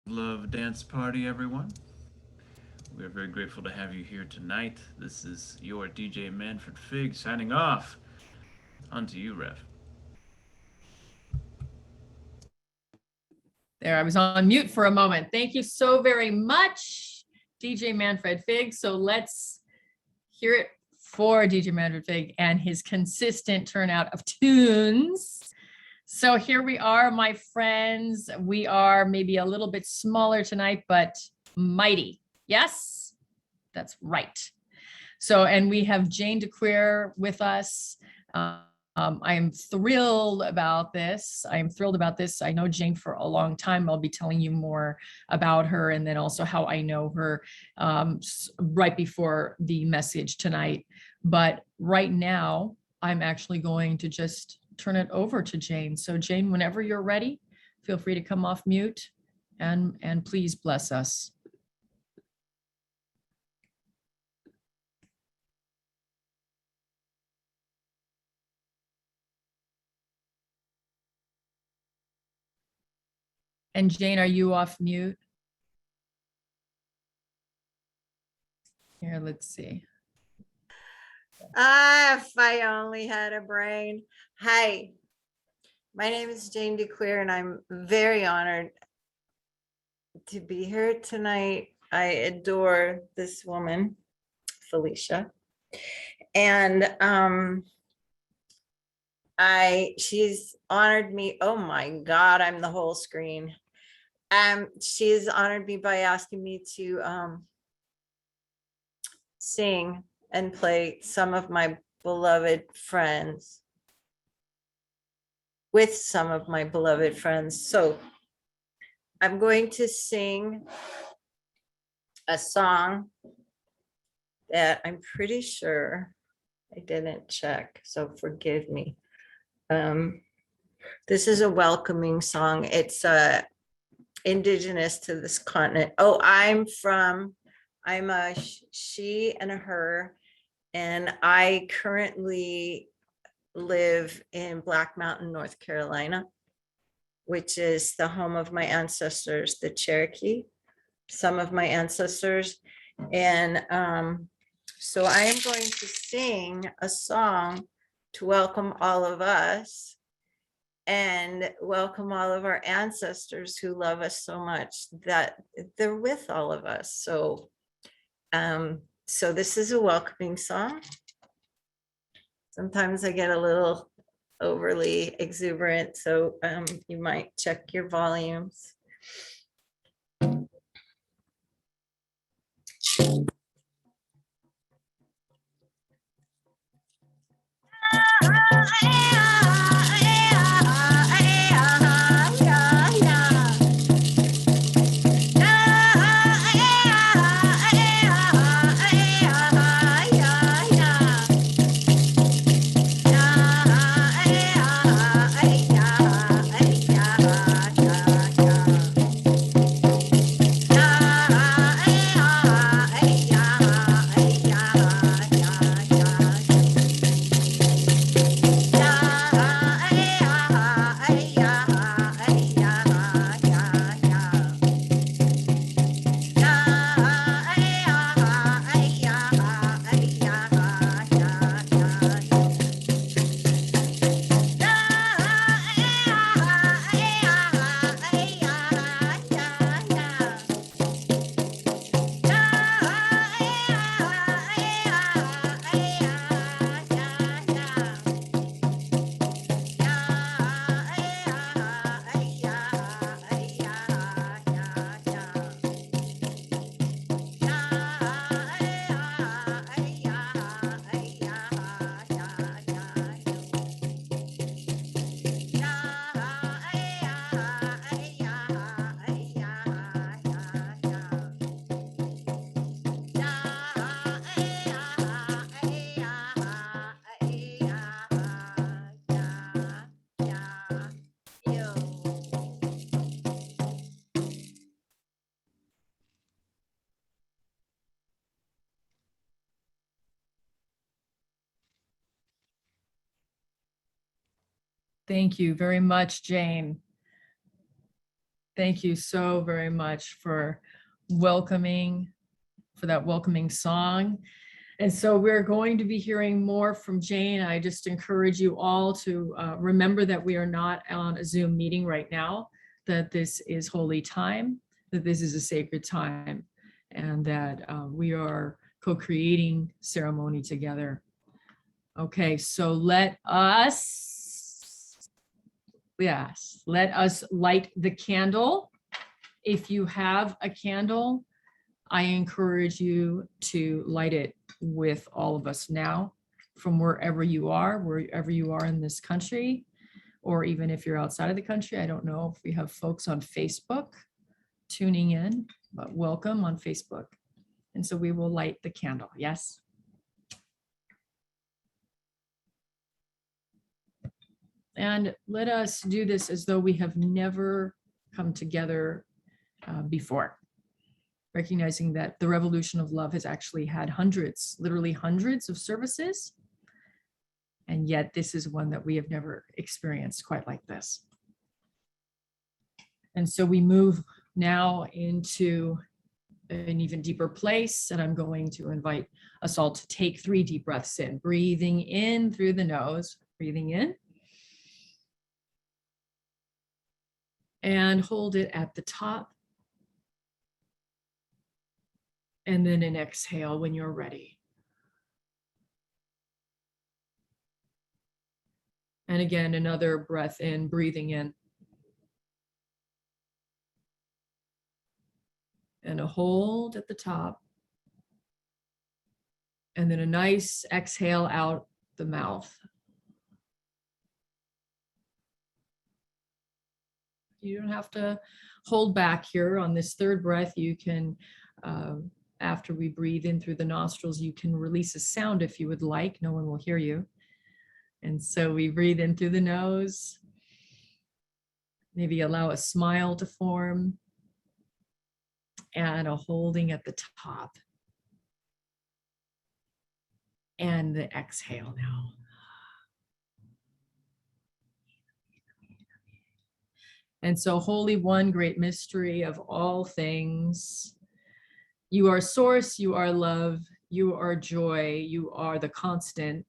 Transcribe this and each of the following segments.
Love dance party, everyone. We are very grateful to have you here tonight. This is your DJ Manfred Fig signing off. On to you, Rev. There, I was on mute for a moment. Thank you so very much, DJ Manfred Fig. So let's hear it for DJ Manfred Fig and his consistent turnout of tunes. So here we are, my friends. We are maybe a little bit smaller tonight, but mighty. Yes, that's right. So, and we have Jane Cuir with us. I am thrilled about this. I am thrilled about this. I know Jane for a long time. I'll be telling you more about her and then also how I know her right before the message tonight. But right now, I'm actually going to just turn it over to Jane. So Jane, whenever you're ready, feel free to come off mute and please bless us. And Jane, are you off mute? Here, let's see. If I only had a brain. Hi, my name is Jane Cuir, and I'm very honored to be here tonight. I adore this woman, Felicia, and she's honored me. Oh my God, I'm the whole screen. She's honored me by asking me to sing and play some of my beloved friends with some of my beloved friends. So I'm going to sing a song that I'm pretty sure I didn't check, so forgive me. This is a welcoming song. It's indigenous to this continent. Oh, I'm a she and a her, and I currently live in Black Mountain, North Carolina, which is the home of my ancestors, the Cherokee, some of my ancestors. And so I am going to sing a song to welcome all of us and welcome all of our ancestors who love us so much that they're with all of us. So this is a welcoming song. Sometimes I get a little overly exuberant, so you might check your volumes. Thank you very much, Jane. Thank you so very much for that welcoming song. And so we're going to be hearing more from Jane. I just encourage you all to remember that we are not on a Zoom meeting right now, that this is holy time, that this is a sacred time, and that we are co-creating ceremony together. Okay, so let us light the candle. If you have a candle, I encourage you to light it with all of us now, from wherever you are in this country, or even if you're outside of the country. I don't know if we have folks on Facebook tuning in, but welcome on Facebook. And so we will light the candle. Yes. And let us do this as though we have never come together before, recognizing that the Revolution of Love has actually had hundreds, literally hundreds of services. And yet this is one that we have never experienced quite like this. And so we move now into an even deeper place. And I'm going to invite us all to take 3 deep breaths in, breathing in through the nose, breathing in. And hold it at the top. And then an exhale when you're ready. And again, another breath in, breathing in. And a hold at the top. And then a nice exhale out the mouth. You don't have to hold back here on this 3rd breath. You can, after we breathe in through the nostrils, you can release a sound if you would like. No one will hear you. And so we breathe in through the nose. Maybe allow a smile to form. And a holding at the top. And the exhale now. And so, Holy One, great mystery of all things, you are source, you are love, you are joy, you are the constant.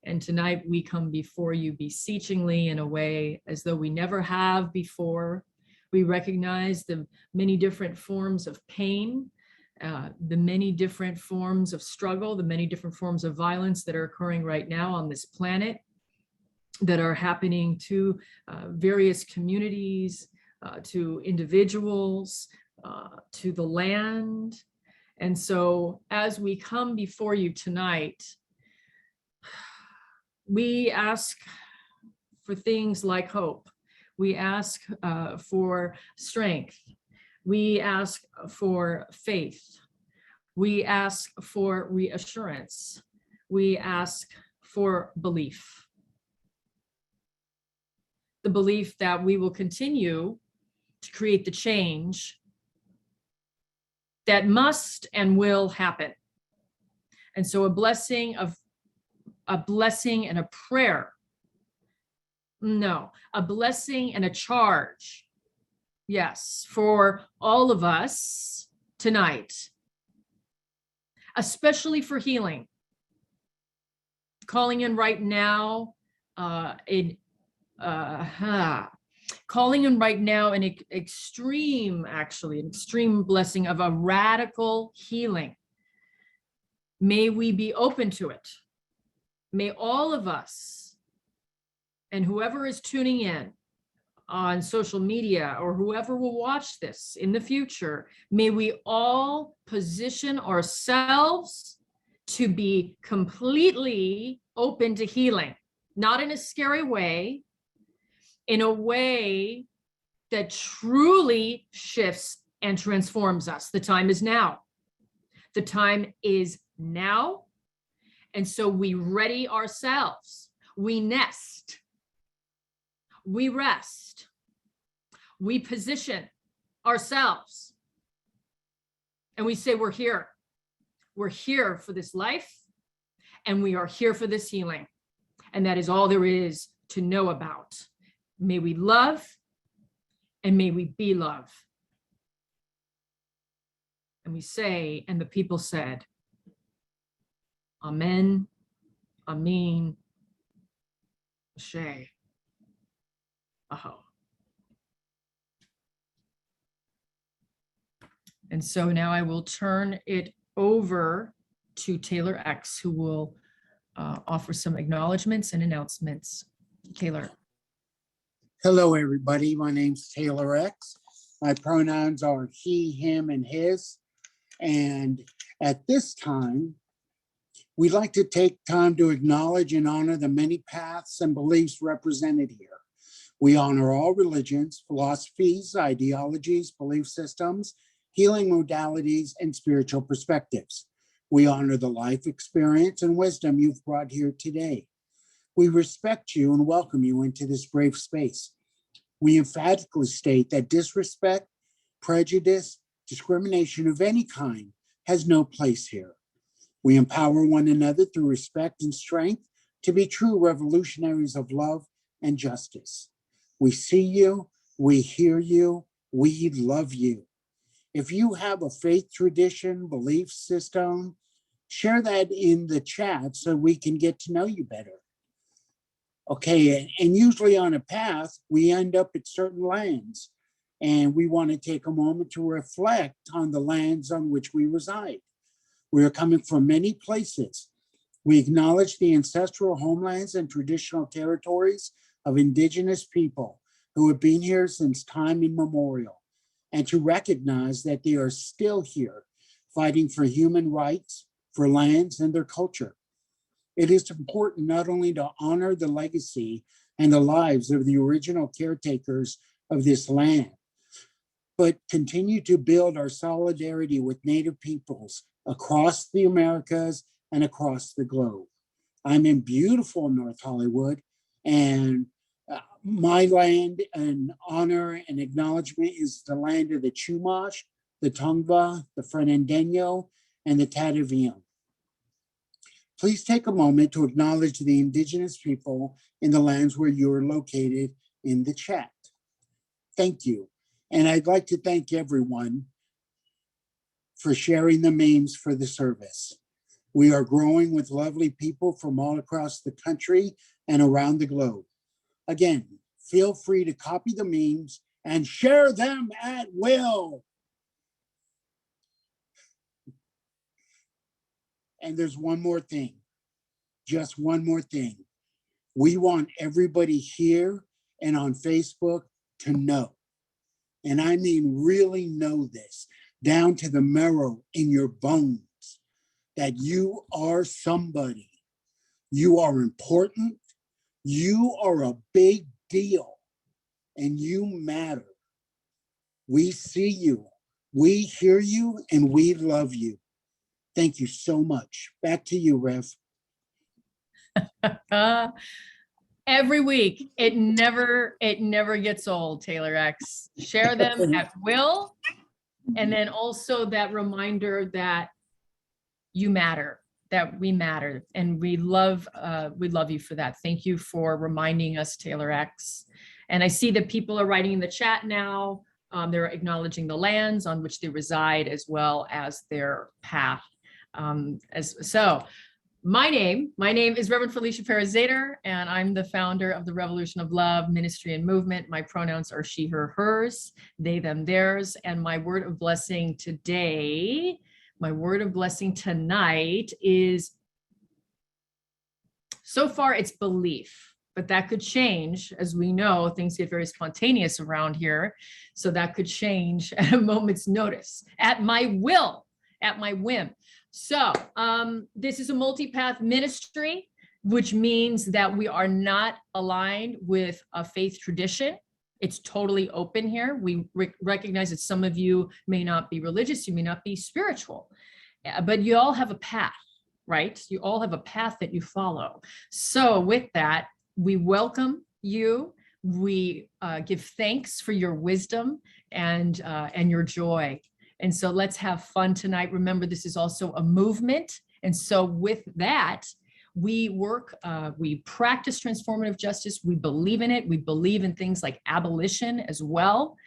And tonight we come before you beseechingly in a way as though we never have before. We recognize the many different forms of pain, the many different forms of struggle, the many different forms of violence that are occurring right now on this planet, that are happening to various communities, to individuals, to the land. And so as we come before you tonight, we ask for things like hope. We ask for strength. We ask for faith. We ask for reassurance. We ask for belief. The belief that we will continue to create the change that must and will happen. And so a blessing and a prayer. No, a blessing and a charge. Yes, for all of us tonight, especially for healing. Calling in right now, calling in right now an extreme blessing of a radical healing. May we be open to it. May all of us, and whoever is tuning in on social media or whoever will watch this in the future, may we all position ourselves to be completely open to healing, not in a scary way, in a way that truly shifts and transforms us. The time is now. The time is now. And so we ready ourselves. We nest. We rest. We position ourselves. And we say, we're here. We're here for this life. And we are here for this healing. And that is all there is to know about. May we love and may we be love. And we say, and the people said, Amen, Amen, Ashe, Aho. And so now I will turn it over to Taylor X, who will offer some acknowledgements and announcements. Taylor. Hello, everybody. My name's Taylor X. My pronouns are he, him, and his. And at this time, we'd like to take time to acknowledge and honor the many paths and beliefs represented here. We honor all religions, philosophies, ideologies, belief systems, healing modalities, and spiritual perspectives. We honor the life experience and wisdom you've brought here today. We respect you and welcome you into this brave space. We emphatically state that disrespect, prejudice, discrimination of any kind has no place here. We empower one another through respect and strength to be true revolutionaries of love and justice. We see you, we hear you, we love you. If you have a faith tradition, belief system, share that in the chat so we can get to know you better. Okay, and usually on a path, we end up at certain lands, and we want to take a moment to reflect on the lands on which we reside. We are coming from many places. We acknowledge the ancestral homelands and traditional territories of indigenous people who have been here since time immemorial, and to recognize that they are still here, fighting for human rights, for lands and their culture. It is important not only to honor the legacy and the lives of the original caretakers of this land, but continue to build our solidarity with Native peoples across the Americas and across the globe. I'm in beautiful North Hollywood, and my land and honor and acknowledgement is the land of the Chumash, the Tongva, the Fernandino, and the Tataviam. Please take a moment to acknowledge the indigenous people in the lands where you are located in the chat. Thank you. And I'd like to thank everyone for sharing the memes for the service. We are growing with lovely people from all across the country and around the globe. Again, feel free to copy the memes and share them at will. And there's one more thing, just one more thing. We want everybody here and on Facebook to know, and I mean really know this, down to the marrow in your bones, that you are somebody. You are important. You are a big deal, and you matter. We see you, we hear you, and we love you. Thank you so much. Back to you, Rev. Every week, it never gets old, Taylor X. Share them at will. And then also that reminder that you matter, that we matter, and we love you for that. Thank you for reminding us, Taylor X. And I see that people are writing in the chat now. They're acknowledging the lands on which they reside as well as their path. My name is Reverend Felicia Perez-Zader, and I'm the founder of the Revolution of Love Ministry and Movement. My pronouns are she, her, hers, they, them, theirs. And my word of blessing today, my word of blessing tonight is, so far it's belief, but that could change. As we know, things get very spontaneous around here. So that could change at a moment's notice, at my will, at my whim. So this is a multi-path ministry, which means that we are not aligned with a faith tradition. It's totally open here. We recognize that some of you may not be religious, you may not be spiritual, but you all have a path, right? You all have a path that you follow. So with that, we welcome you. We give thanks for your wisdom and your joy. And so let's have fun tonight. Remember, this is also a movement. And so with that, We work, we practice transformative justice. We believe in it. We believe in things like abolition as well.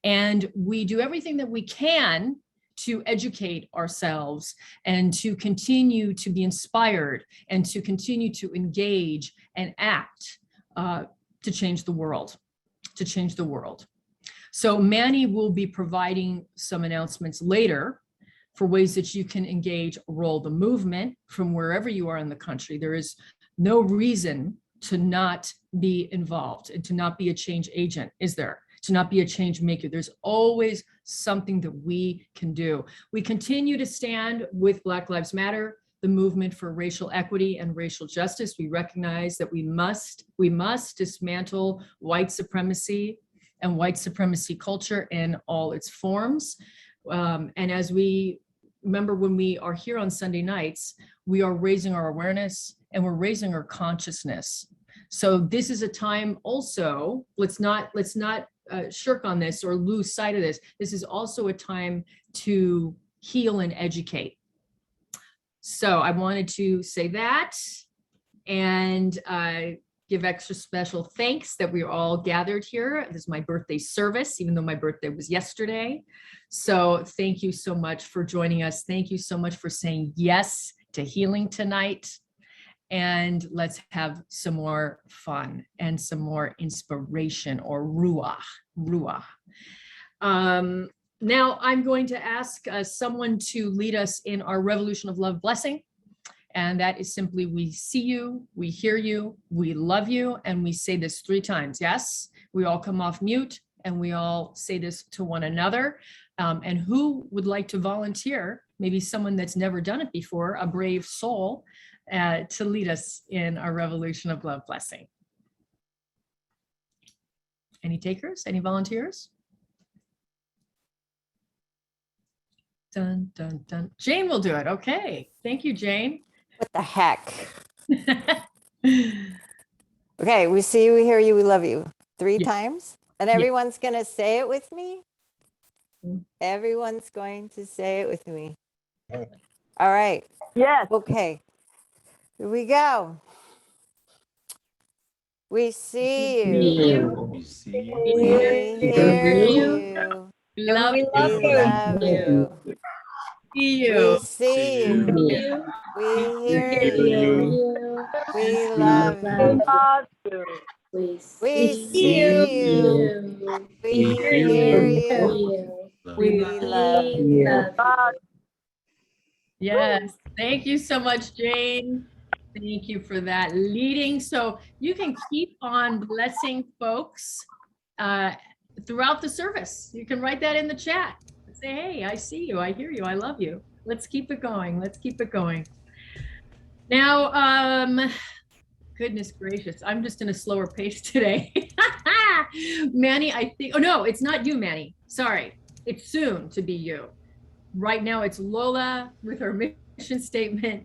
And we do everything that we can to educate ourselves and to continue to be inspired and to continue to engage and act to change the world, So Manny will be providing some announcements later for ways that you can engage, roll the movement from wherever you are in the country. There is no reason to not be involved and to not be a change agent, is there? To not be a change maker. There's always something that we can do. We continue to stand with Black Lives Matter, the movement for racial equity and racial justice. We recognize that we must dismantle white supremacy and white supremacy culture in all its forms. And as we remember, when we are here on Sunday nights, we are raising our awareness and we're raising our consciousness. So this is a time also, let's not shirk on this or lose sight of this. This is also a time to heal and educate. So I wanted to say that and give extra special thanks that we are all gathered here. This is my birthday service, even though my birthday was yesterday. So thank you so much for joining us. Thank you so much for saying yes to healing tonight. And let's have some more fun and some more inspiration or ruach. Now I'm going to ask someone to lead us in our Revolution of Love blessing. And that is simply, we see you, we hear you, we love you, and we say this 3 times. Yes, we all come off mute and we all say this to one another. And who would like to volunteer? Maybe someone that's never done it before, a brave soul, to lead us in our Revolution of Love blessing. Any takers? Any volunteers? Dun, dun, dun. Jane will do it. Okay. Thank you, Jane. What the heck? Okay, we see you, we hear you, we love you. 3 Yeah. times? And everyone's going to say it with me? Everyone's going to say it with me. All right. Yes. Okay. Here we go. We see you. We see you. We hear you. Love We love you. you. We see you. We hear you. We love you. Love you. We see you. We hear you. We love you. Love Yes. Thank you so much, Jane. Thank you for that leading. So you can keep on blessing folks throughout the service. You can write that in the chat. Say, hey, I see you, I hear you, I love you. Let's keep it going. Let's keep it going. Now, goodness gracious, I'm just in a slower pace today. Manny, I think, oh no, it's not you, Manny. Sorry, it's soon to be you. Right now it's Lola with her mission statement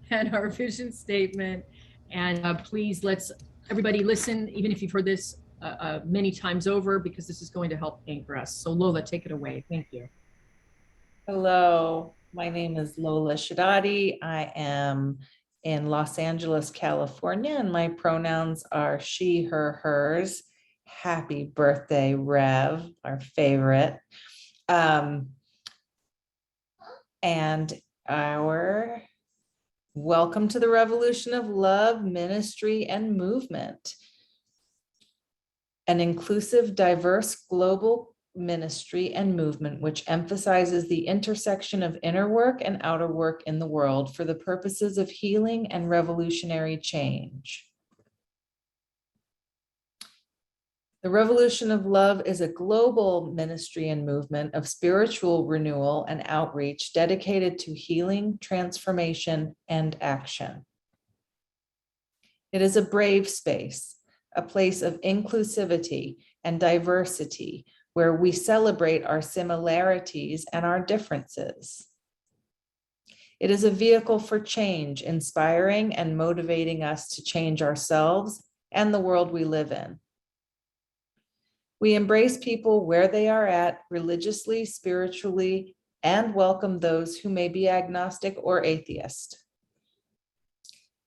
and our vision statement. And please, let's everybody listen, even if you've heard this many times over, because this is going to help anchor us. So Lola, take it away. Thank you. Hello, my name is Lola Shadadi. I am in Los Angeles, California, and my pronouns are she, her, hers. Happy birthday, Rev, our favorite. And our welcome to the Revolution of Love, Ministry, and Movement. An inclusive, diverse global ministry and movement which emphasizes the intersection of inner work and outer work in the world for the purposes of healing and revolutionary change. The Revolution of Love is a global ministry and movement of spiritual renewal and outreach dedicated to healing, transformation, and action. It is a brave space, a place of inclusivity and diversity, where we celebrate our similarities and our differences. It is a vehicle for change, inspiring and motivating us to change ourselves and the world we live in. We embrace people where they are at, religiously, spiritually, and welcome those who may be agnostic or atheist.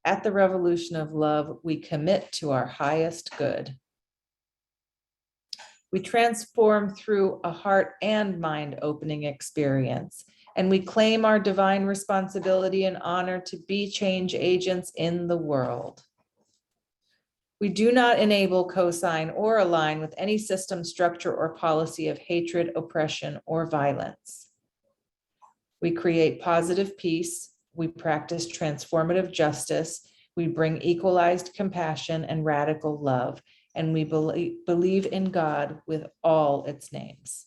At the Revolution of Love, we commit to our highest good. We transform through a heart and mind opening experience, and we claim our divine responsibility and honor to be change agents in the world. We do not enable, cosign, or align with any system, structure, or policy of hatred, oppression, or violence. We create positive peace. We practice transformative justice. We bring equalized compassion and radical love, and we believe in God with all its names.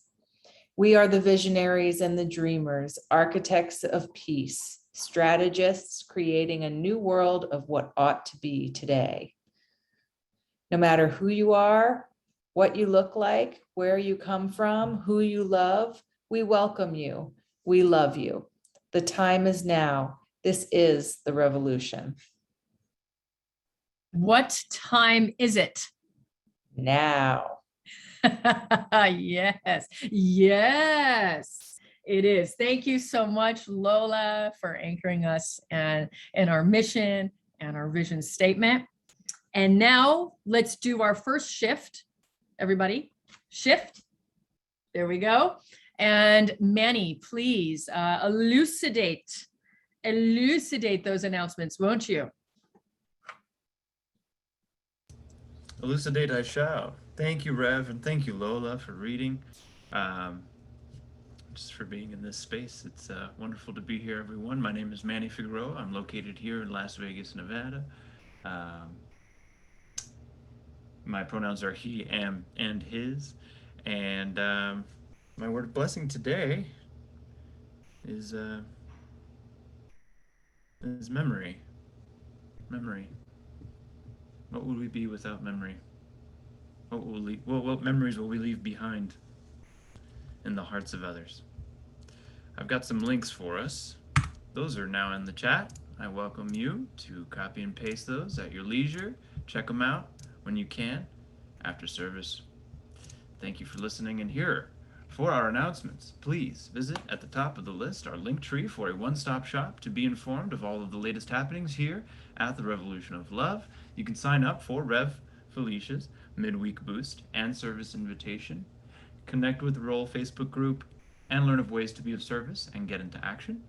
We are the visionaries and the dreamers, architects of peace, strategists creating a new world of what ought to be today. No matter who you are, what you look like, where you come from, who you love, we welcome you. We love you. The time is now. This is the revolution. What time is it? Now. Yes, yes, it is. Thank you so much, Lola, for anchoring us and in our mission and our vision statement. And now let's do our first shift. Everybody, shift. There we go. And Manny, please elucidate those announcements, won't you? Elucidate I shall. Thank you, Rev, and thank you, Lola, for reading. Just for being in this space. It's wonderful to be here, everyone. My name is Manny Figueroa. I'm located here in Las Vegas, Nevada. My pronouns are he, am, and his. And my word of blessing today is memory. Memory. What would we be without memory? What memories will we leave behind in the hearts of others? I've got some links for us. Those are now in the chat. I welcome you to copy and paste those at your leisure. Check them out when you can after service. Thank you for listening, and here for our announcements, please visit at the top of the list our Linktree for a one-stop shop to be informed of all of the latest happenings here at the Revolution of Love. You can sign up for Rev Felicia's midweek boost and service invitation, connect with the Roll Facebook group, and learn of ways to be of service and get into action.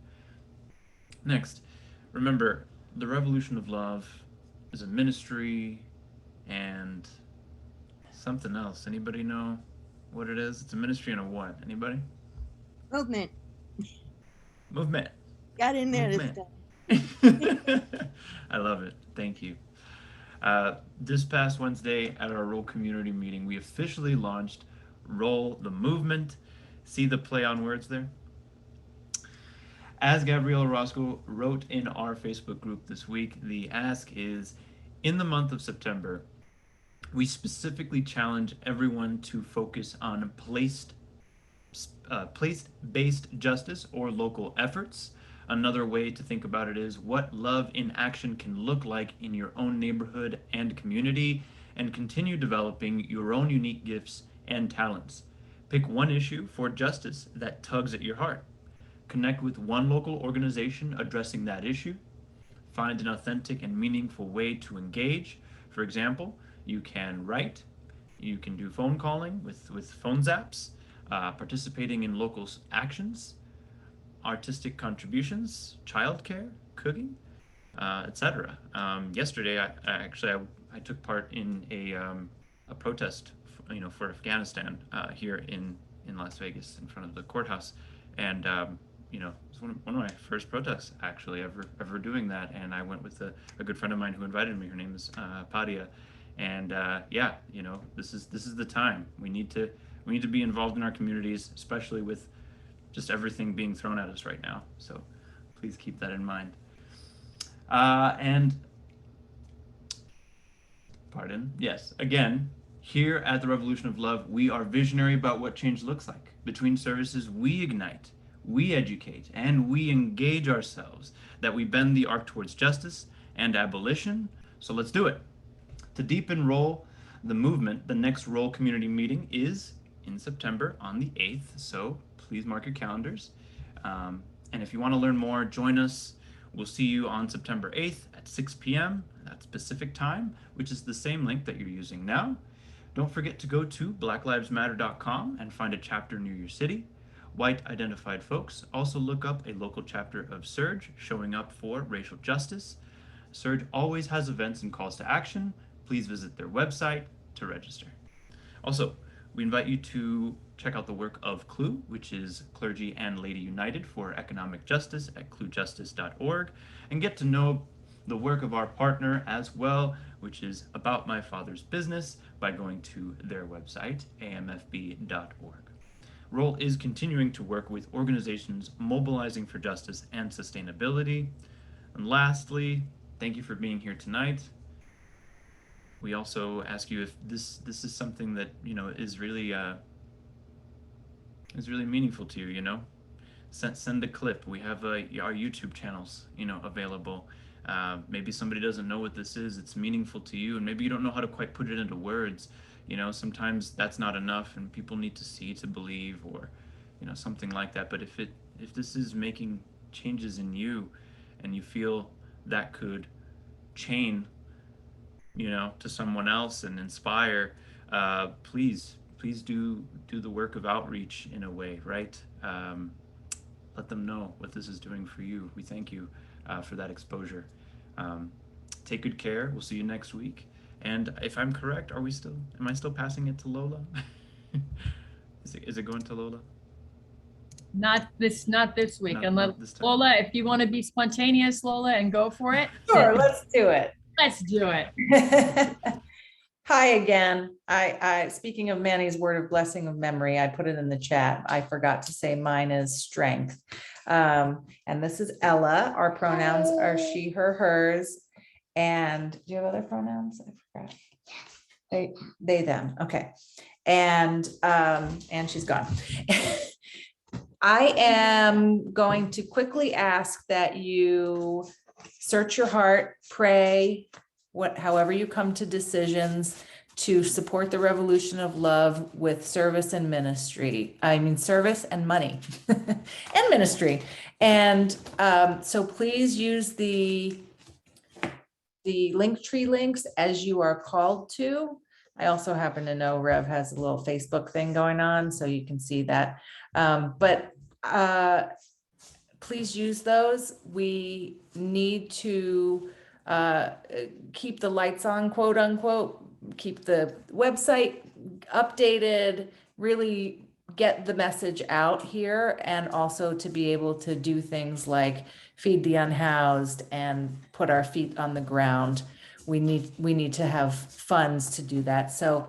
Next, remember, the Revolution of Love is a ministry and something else. Anybody know what it is? It's a ministry and a what? Anybody? Movement. Movement. Got in there Movement. this time. I love it. Thank you. This past Wednesday at our Roll community meeting, we officially launched Roll the Movement. See the play on words there? As Gabriela Roscoe wrote in our Facebook group this week, the ask is, in the month of September, we specifically challenge everyone to focus on place-based justice or local efforts. Another way to think about it is what love in action can look like in your own neighborhood and community, and continue developing your own unique gifts and talents. Pick one issue for justice that tugs at your heart. Connect with one local organization addressing that issue. Find an authentic and meaningful way to engage. For example, you can write, you can do phone calling with phone zaps, participating in local actions, artistic contributions, childcare, cooking, etc. Yesterday, I took part in a protest, for Afghanistan here in Las Vegas in front of the courthouse, and it's one of my first protests actually ever doing that, and I went with a good friend of mine who invited me. Her name is Padia, and this is the time we need to be involved in our communities, especially with just everything being thrown at us right now. So please keep that in mind. And pardon, yes, again, here at the Revolution of Love, we are visionary about what change looks like. Between services, we ignite, we educate, and we engage ourselves that we bend the arc towards justice and abolition. So let's do it. To deepen Roll the movement, the next Roll community meeting is in September on the 8th. So please mark your calendars. And if you want to learn more, join us. We'll see you on September 8th at 6 p.m. That's Pacific time, which is the same link that you're using now. Don't forget to go to blacklivesmatter.com and find a chapter near your city. White identified folks also look up a local chapter of Surge showing up for racial justice. Surge always has events and calls to action. Please visit their website to register. Also, we invite you to check out the work of CLUE, which is Clergy and Lady United for Economic Justice at cluejustice.org, and get to know the work of our partner as well, which is About My Father's Business, by going to their website, amfb.org. Roll is continuing to work with organizations mobilizing for justice and sustainability. And lastly, thank you for being here tonight. We also ask you if this is something that, you know, is really meaningful to you, you know. Send a clip. We have our YouTube channels, you know, available. Maybe somebody doesn't know what this is. It's meaningful to you, and maybe you don't know how to quite put it into words. You know, sometimes that's not enough, and people need to see to believe, or, you know, something like that. But if this is making changes in you, and you feel that could chain, you know, to someone else and inspire, please do the work of outreach in a way, right? Let them know what this is doing for you. We thank you for that exposure. Take good care. We'll see you next week. And if I'm correct, am I still passing it to Lola? Is it going to Lola? Not this week. Not Unless this time. Lola, if you want to be spontaneous, Lola, and go for it. Sure, let's do it. Let's do it. Hi again. I speaking of Manny's word of blessing of memory, I put it in the chat. I forgot to say mine is strength. And this is Ella. Our pronouns are she, her, hers. And do you have other pronouns? I forgot. They, them. Okay. And she's gone. I am going to quickly ask that you search your heart, pray, however you come to decisions to support the revolution of love with service and ministry. I mean, service and money and ministry. And so please use the Linktree links as you are called to. I also happen to know Rev has a little Facebook thing going on, so you can see that. But please use those. We need to keep the lights on, quote unquote, keep the website updated, really get the message out here, and also to be able to do things like feed the unhoused and put our feet on the ground. We need to have funds to do that. So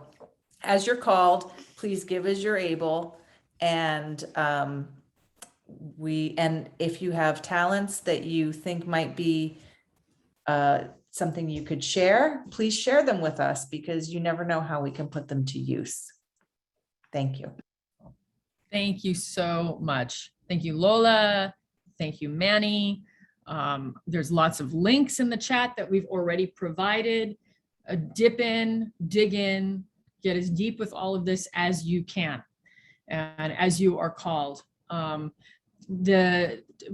as you're called, please give as you're able. And if you have talents that you think might be something you could share, please share them with us, because you never know how we can put them to use. Thank you. Thank you so much. Thank you, Lola. Thank you, Manny. There's lots of links in the chat that we've already provided. Dip in, dig in, get as deep with all of this as you can, and as you are called. We're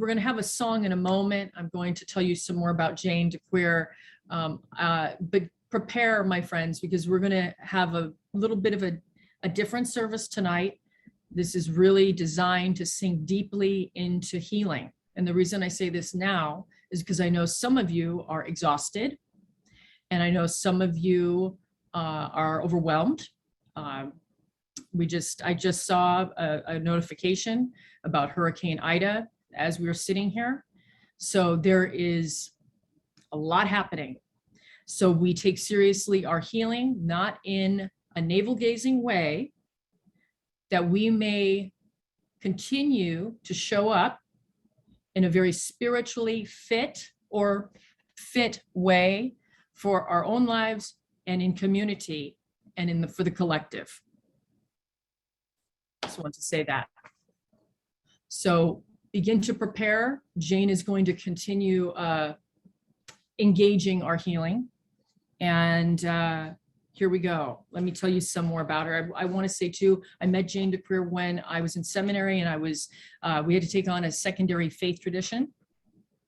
going to have a song in a moment. I'm going to tell you some more about Jane to Cuir, but prepare, my friends, because we're going to have a little bit of a different service tonight. This is really designed to sink deeply into healing. And the reason I say this now is because I know some of you are exhausted, and I know some of you are overwhelmed. I just saw a notification about Hurricane Ida as we were sitting here. So there is a lot happening. So we take seriously our healing, not in a navel-gazing way, that we may continue to show up in a very spiritually fit way for our own lives and in community and for the collective. Just want to say that. So begin to prepare. Jane is going to continue engaging our healing. And here we go. Let me tell you some more about her. I want to say too, I met Jane to Cuir when I was in seminary, and we had to take on a secondary faith tradition.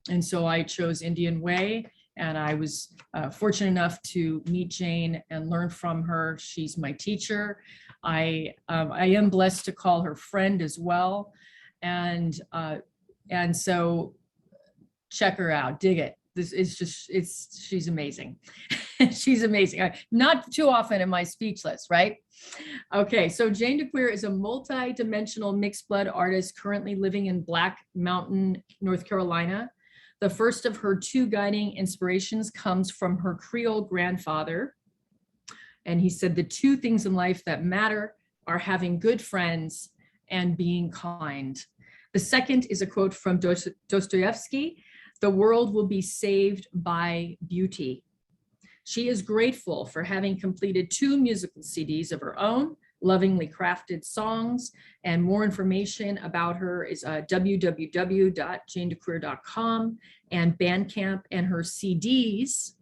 And so I chose Indian Way, and I was fortunate enough to meet Jane and learn from her. She's my teacher. I am blessed to call her friend as well. And so check her out, dig it. This is just, she's amazing. She's amazing. Not too often am I speechless, right? Okay, so Jane DeCuir is a multi-dimensional mixed blood artist currently living in Black Mountain, North Carolina. The first of her two guiding inspirations comes from her Creole grandfather. And he said, the two things in life that matter are having good friends and being kind. The second is a quote from Dostoyevsky: the world will be saved by beauty. She is grateful for having completed 2 musical CDs of her own, lovingly crafted songs, and more information about her is www.janedecuir.com and Bandcamp, and her CDs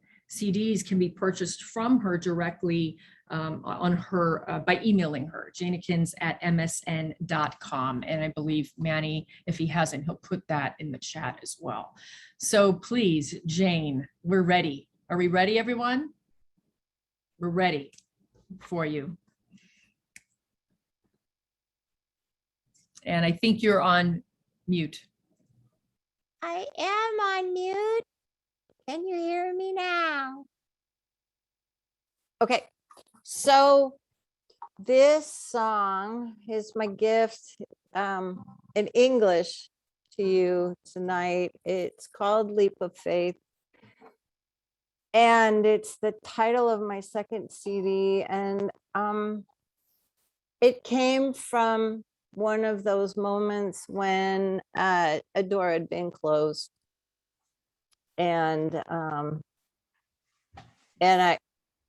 can be purchased from her directly on her by emailing her, janekins@msn.com. And I believe Manny, if he hasn't, he'll put that in the chat as well. So please, Jane, we're ready. Are we ready, everyone? We're ready for you. And I think you're on mute. I am on mute. Can you hear me now? Okay, so this song is my gift in English to you tonight. It's called Leap of Faith. And it's the title of my second CD. And it came from one of those moments when a door had been closed. And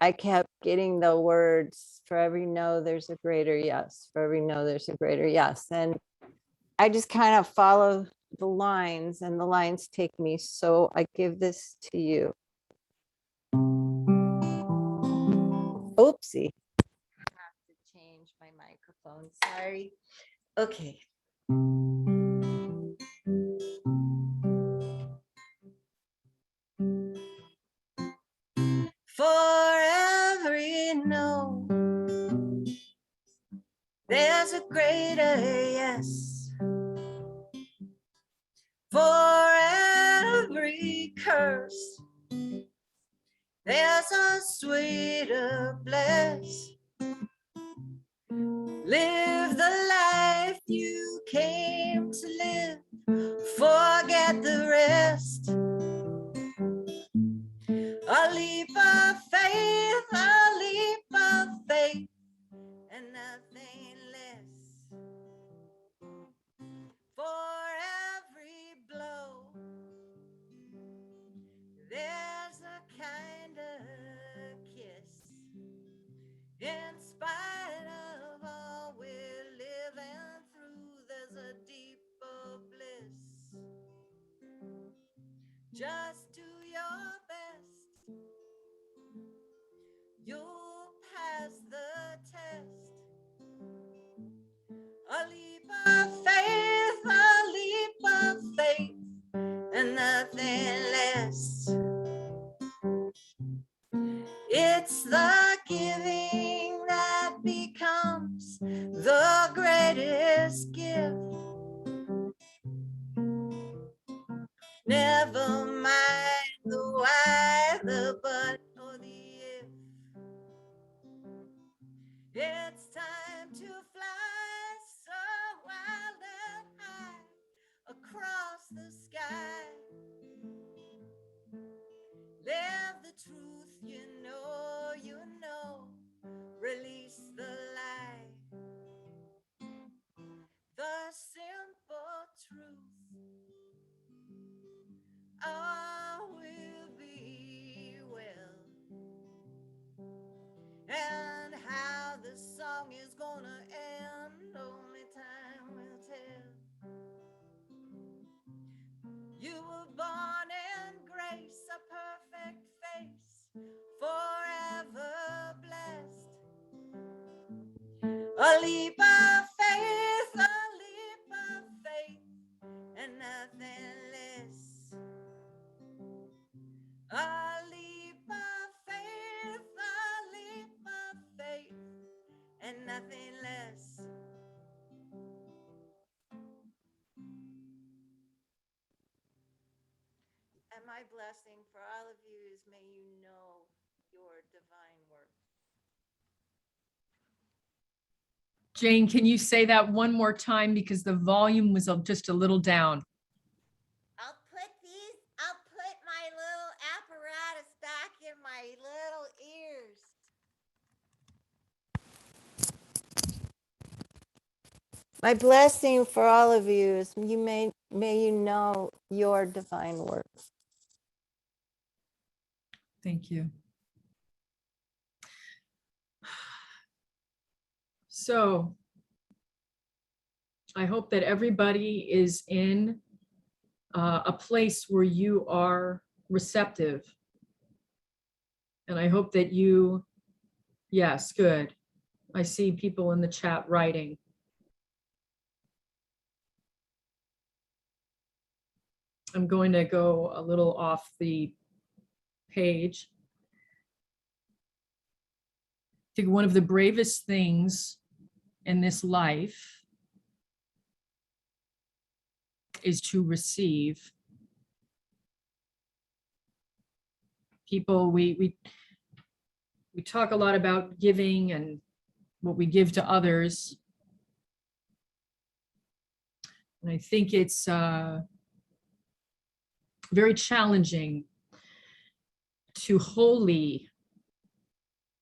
I kept getting the words, for every no, there's a greater yes. For every no, there's a greater yes. And I just kind of follow the lines, and the lines take me. So I give this to you. Oopsie. I have to change my microphone. Sorry. Okay. For every no, there's a greater yes. For every curse, there's a sweeter bliss. Live the life you came to live. Forget the rest. A leap of faith, and nothing less. For every blow, there's a kind of kiss. In spite of all we're living through, there's a deeper bliss. Just do your best. You'll pass the test. A leap of faith, and nothing less. It's the giving that becomes the greatest gift. Never mind the why, the but, or the if. It's time to fly so wild and high across the sky. Live the truth, you know, release the lie. The simple truth, all will be well. And how the song is gonna end, only time will tell. You were born in grace, a perfect face, forever blessed. A leap of faith, and nothing less. my blessing for all of you is may you know your divine work. Jane, can you say that one more time because the volume was just a little down? I'll put my little apparatus back in my little ears. My blessing for all of you is may you know your divine work. Thank you. So I hope that everybody is in a place where you are receptive. And I hope that you, yes, good. I see people in the chat writing. I'm going to go a little off the page. I think one of the bravest things in this life is to receive. People, we talk a lot about giving and what we give to others. And I think it's very challenging to wholly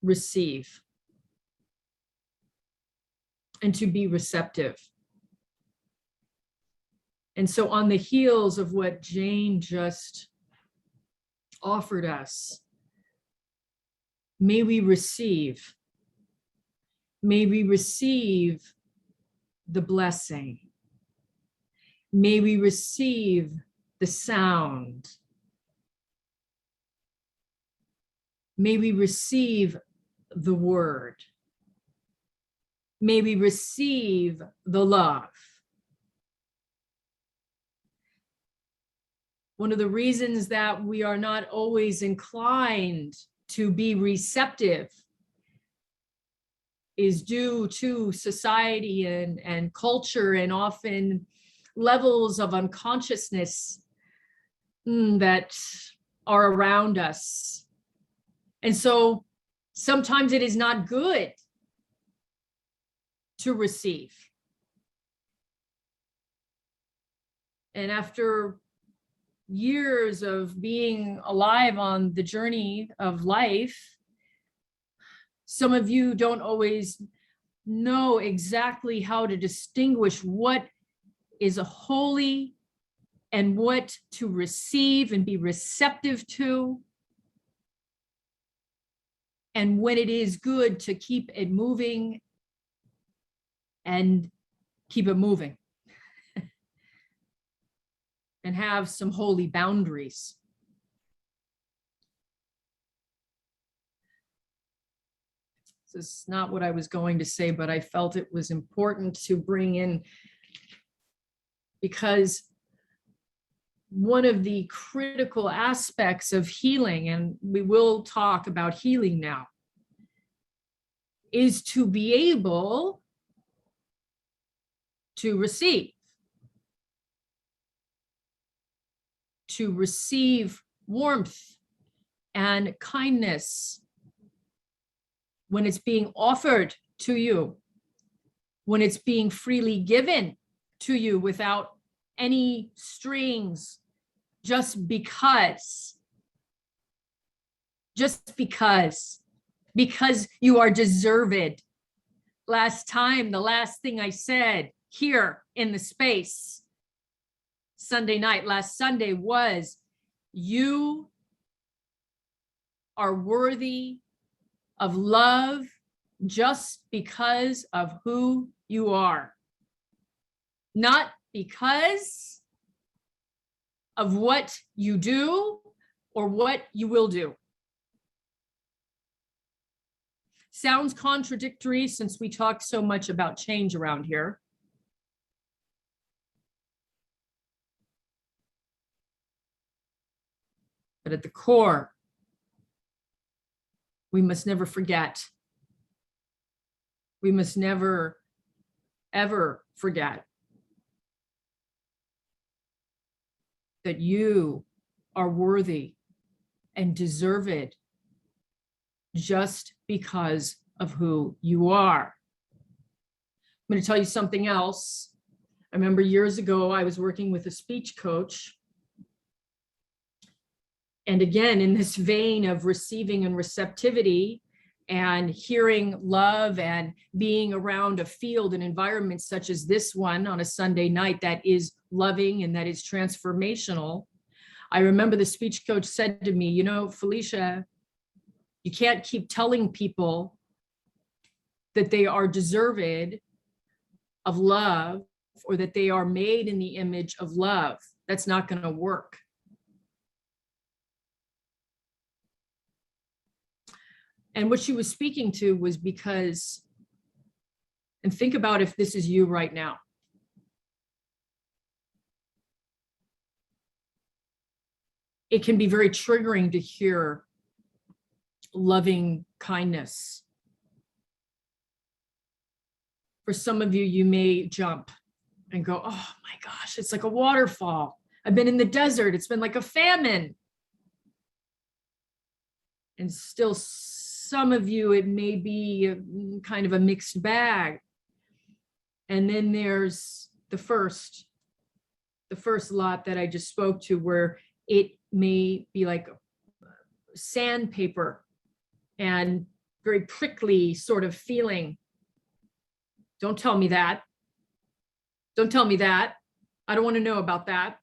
receive and to be receptive. And so on the heels of what Jane just offered us, may we receive. May we receive the blessing. May we receive the sound. May we receive the word. May we receive the love. One of the reasons that we are not always inclined to be receptive is due to society and culture, and often levels of unconsciousness that are around us. And so sometimes it is not good to receive. And after years of being alive on the journey of life, some of you don't always know exactly how to distinguish what is a holy and what to receive and be receptive to, and when it is good to keep it moving and keep it moving. And have some holy boundaries. This is not what I was going to say, but I felt it was important to bring in, because one of the critical aspects of healing, and we will talk about healing now, is to be able to receive. To receive warmth and kindness when it's being offered to you, when it's being freely given to you without any strings, just because you are deserved. The last thing I said here in the space Sunday night, last Sunday, was you are worthy of love just because of who you are, not because of what you do or what you will do. Sounds contradictory since we talk so much about change around here. But at the core, we must never forget. We must never, ever forget that you are worthy and deserve it just because of who you are. I'm going to tell you something else. I remember years ago, I was working with a speech coach. And again, in this vein of receiving and receptivity and hearing love and being around a field and environment such as this one on a Sunday night that is loving and that is transformational, I remember the speech coach said to me, you know, Felicia, you can't keep telling people that they are deserved of love or that they are made in the image of love. That's not going to work. And what she was speaking to was because, and think about if this is you right now. It can be very triggering to hear loving kindness. For some of you, you may jump and go, oh my gosh, it's like a waterfall. I've been in the desert. It's been like a famine. And still, some of you, it may be kind of a mixed bag. And then there's the first lot that I just spoke to, where it may be like sandpaper and very prickly sort of feeling. Don't tell me that. Don't tell me that. I don't want to know about that.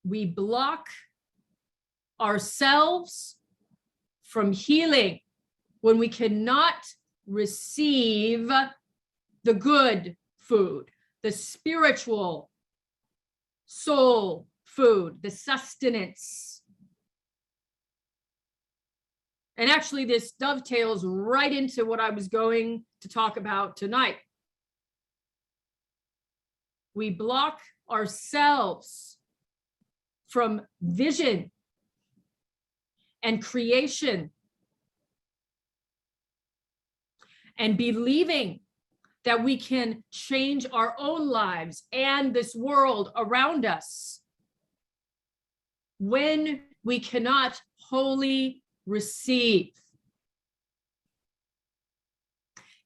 We block ourselves from healing when we cannot receive the good food, the spiritual soul food, the sustenance. And actually, this dovetails right into what I was going to talk about tonight. We block ourselves from vision and creation and believing that we can change our own lives and this world around us when we cannot wholly receive.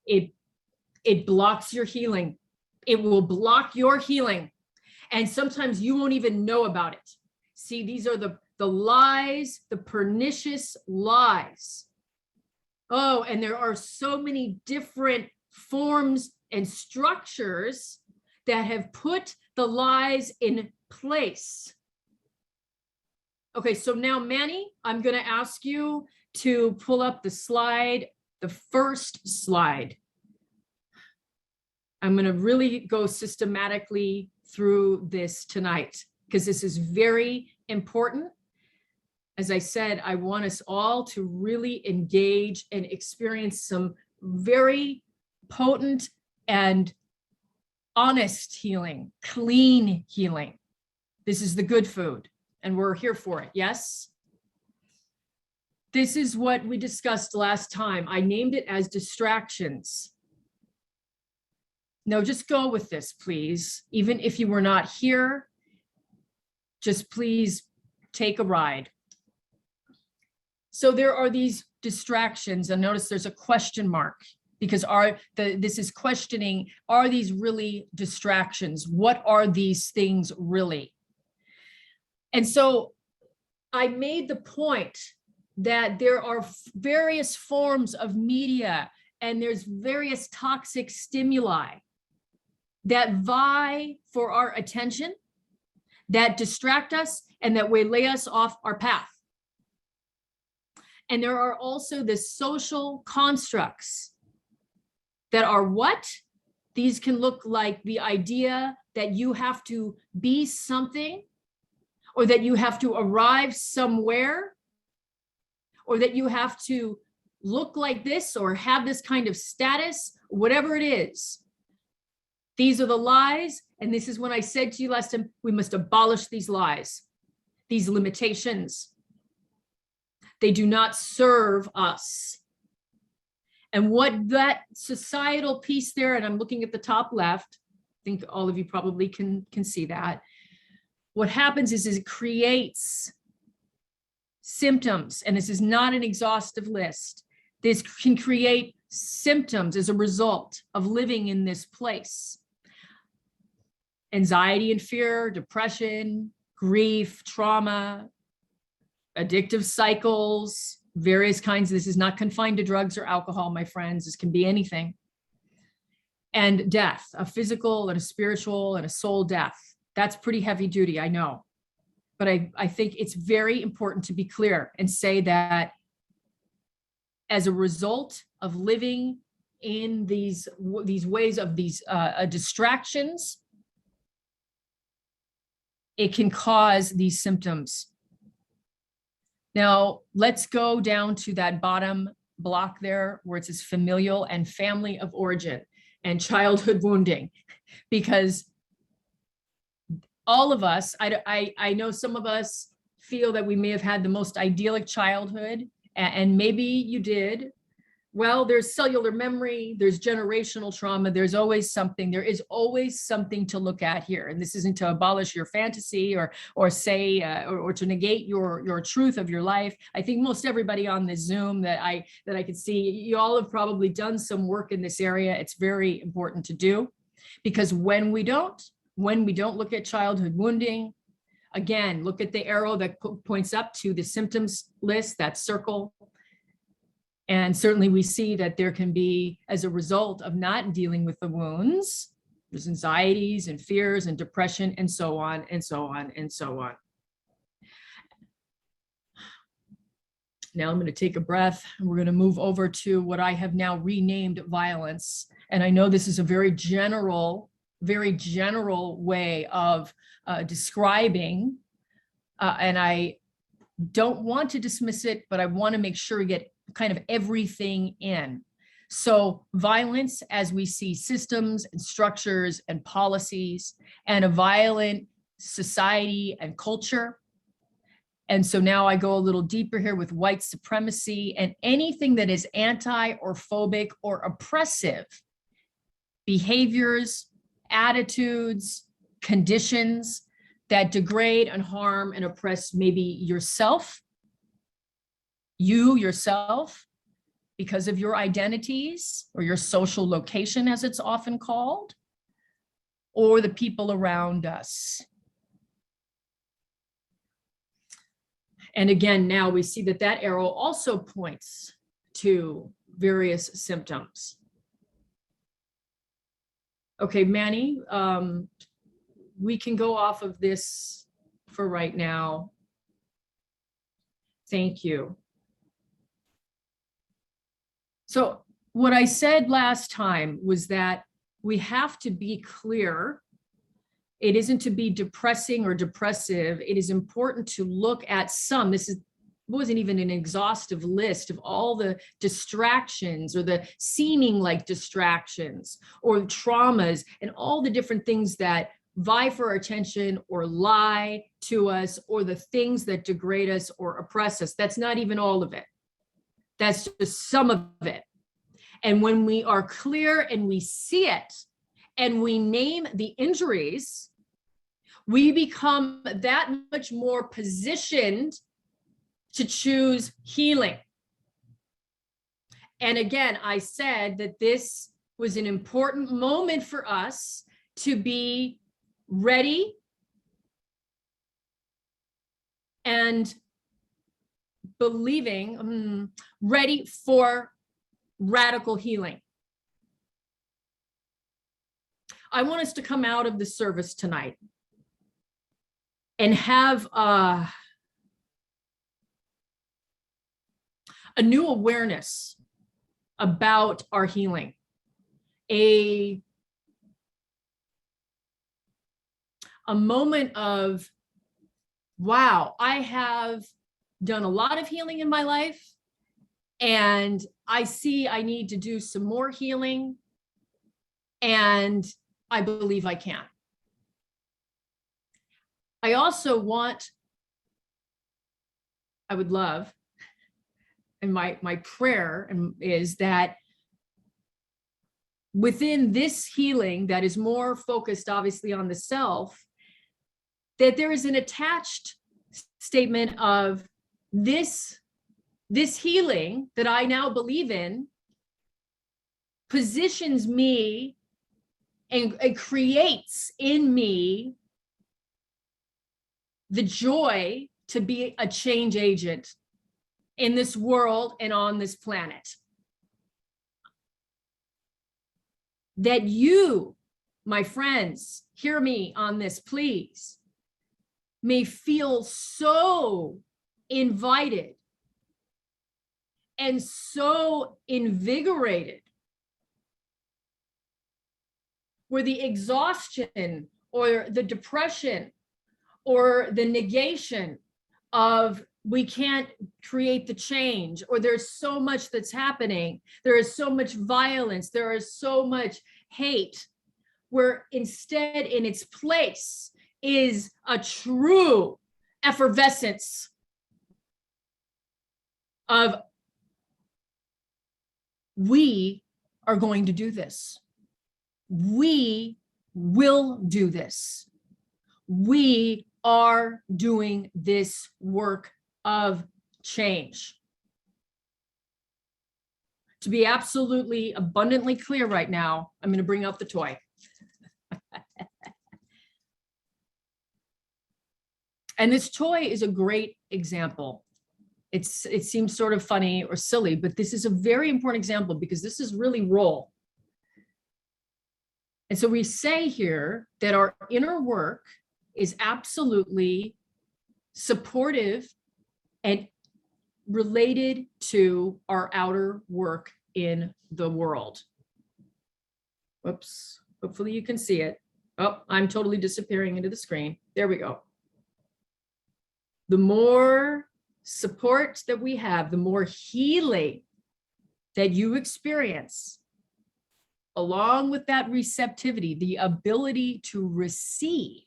It blocks your healing. It will block your healing. And sometimes you won't even know about it. See, these are the lies, the pernicious lies. Oh, and there are so many different forms and structures that have put the lies in place. Okay, so now, Manny, I'm going to ask you to pull up the slide, the first slide. I'm going to really go systematically through this tonight because this is very important. As I said, I want us all to really engage and experience some very potent and honest healing, clean healing. This is the good food, and we're here for it, yes? This is what we discussed last time. I named it as distractions. No, just go with this, please. Even if you were not here, just please take a ride. So there are these distractions, and notice there's a question mark because this is questioning, are these really distractions? What are these things really? And so I made the point that there are various forms of media and there's various toxic stimuli that vie for our attention, that distract us, and that waylay us off our path. And there are also the social constructs that are what? These can look like the idea that you have to be something, or that you have to arrive somewhere, or that you have to look like this or have this kind of status, whatever it is. These are the lies, and this is when I said to you last time, we must abolish these lies, these limitations. They do not serve us. And what that societal piece there, and I'm looking at the top left, I think all of you probably can see that. what happens is it creates symptoms, and this is not an exhaustive list. This can create symptoms as a result of living in this place. Anxiety and fear, depression, grief, trauma, addictive cycles, various kinds. This is not confined to drugs or alcohol, my friends. This can be anything. And death, a physical and a spiritual and a soul death. That's pretty heavy duty, I know. But I think it's very important to be clear and say that as a result of living in these ways of these distractions, it can cause these symptoms. Now, let's go down to that bottom block there where it says familial and family of origin and childhood wounding, because all of us, I know some of us feel that we may have had the most idyllic childhood, and maybe you did. Well, there's cellular memory, there's generational trauma, there is always something to look at here. And this isn't to abolish your fantasy or say or to negate your truth of your life. I think most everybody on this Zoom that I could see, you all have probably done some work in this area. It's very important to do, because when we don't look at childhood wounding, again, look at the arrow that points up to the symptoms list, that circle. And certainly we see that there can be, as a result of not dealing with the wounds, there's anxieties and fears and depression and so on and so on and so on. Now I'm going to take a breath and we're going to move over to what I have now renamed violence. And I know this is a very general way of describing, and I don't want to dismiss it, but I want to make sure we get kind of everything in. So violence, as we see systems and structures and policies and a violent society and culture. And so now I go a little deeper here with white supremacy and anything that is anti or phobic or oppressive behaviors, attitudes, conditions that degrade and harm and oppress maybe yourself, yourself, because of your identities or your social location, as it's often called, or the people around us. And again, now we see that that arrow also points to various symptoms. Okay, Manny, we can go off of this for right now. Thank you. So what I said last time was that we have to be clear. It isn't to be depressing or depressive. It is important to look at some. This wasn't even an exhaustive list of all the distractions or the seeming like distractions or traumas and all the different things that vie for our attention or lie to us, or the things that degrade us or oppress us. That's not even all of it. That's just some of it. And when we are clear and we see it and we name the injuries, we become that much more positioned to choose healing. And again, I said that this was an important moment for us to be ready and believing, ready for radical healing. I want us to come out of the service tonight and have a new awareness about our healing, a moment of, wow, I have done a lot of healing in my life, and I see I need to do some more healing, and I believe I can. I also I would love, and my prayer is that within this healing that is more focused obviously on the self, that there is an attached statement of this healing that I now believe in positions me and it creates in me the joy to be a change agent in this world and on this planet. That you, my friends, hear me on this, please, may feel so invited and so invigorated, where the exhaustion or the depression or the negation of we can't create the change, or there's so much that's happening, there is so much violence, there is so much hate, where instead in its place is a true effervescence of we are going to do this. We will do this. We are doing this work of change. To be absolutely abundantly clear right now, I'm going to bring out the toy. And this toy is a great example. It seems sort of funny or silly, but this is a very important example because this is really role. And so we say here that our inner work is absolutely supportive and related to our outer work in the world. Whoops, hopefully you can see it. Oh, I'm totally disappearing into the screen. There we go. The more support that we have, the more healing that you experience, along with that receptivity, the ability to receive.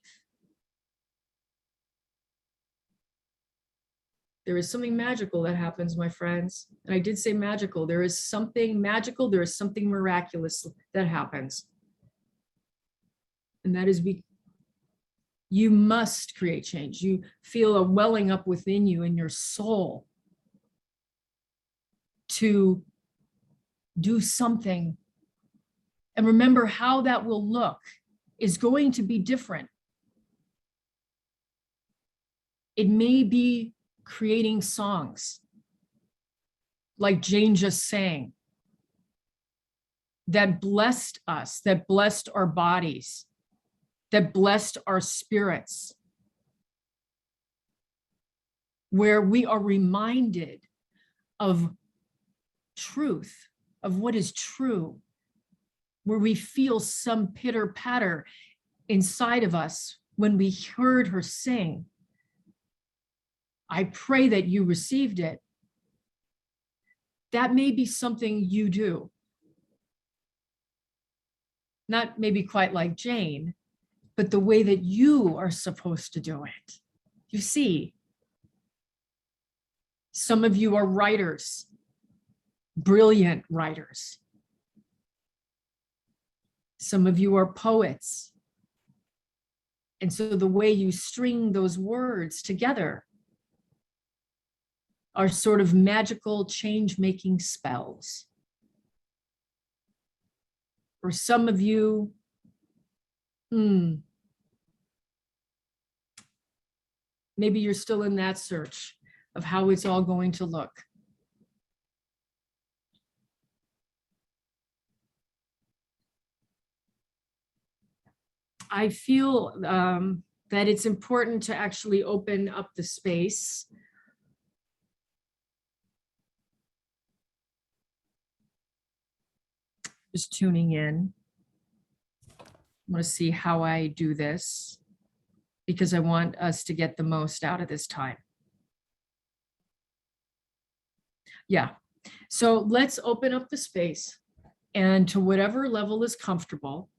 There is something magical that happens, my friends. And I did say magical. There is something magical. There is something miraculous that happens. And that is you must create change. You feel a welling up within you in your soul to do something. And remember how that will look is going to be different. It may be creating songs like Jane just sang that blessed us, that blessed our bodies, that blessed our spirits, where we are reminded of truth, of what is true, where we feel some pitter patter inside of us when we heard her sing. I pray that you received it. That may be something you do. Not maybe quite like Jane, but the way that you are supposed to do it. You see, some of you are writers, brilliant writers. Some of you are poets. And so the way you string those words together are sort of magical change-making spells. For some of you, maybe you're still in that search of how it's all going to look. I feel that it's important to actually open up the space. Just tuning in. I want to see how I do this because I want us to get the most out of this time. Yeah, so let's open up the space, and to whatever level is comfortable.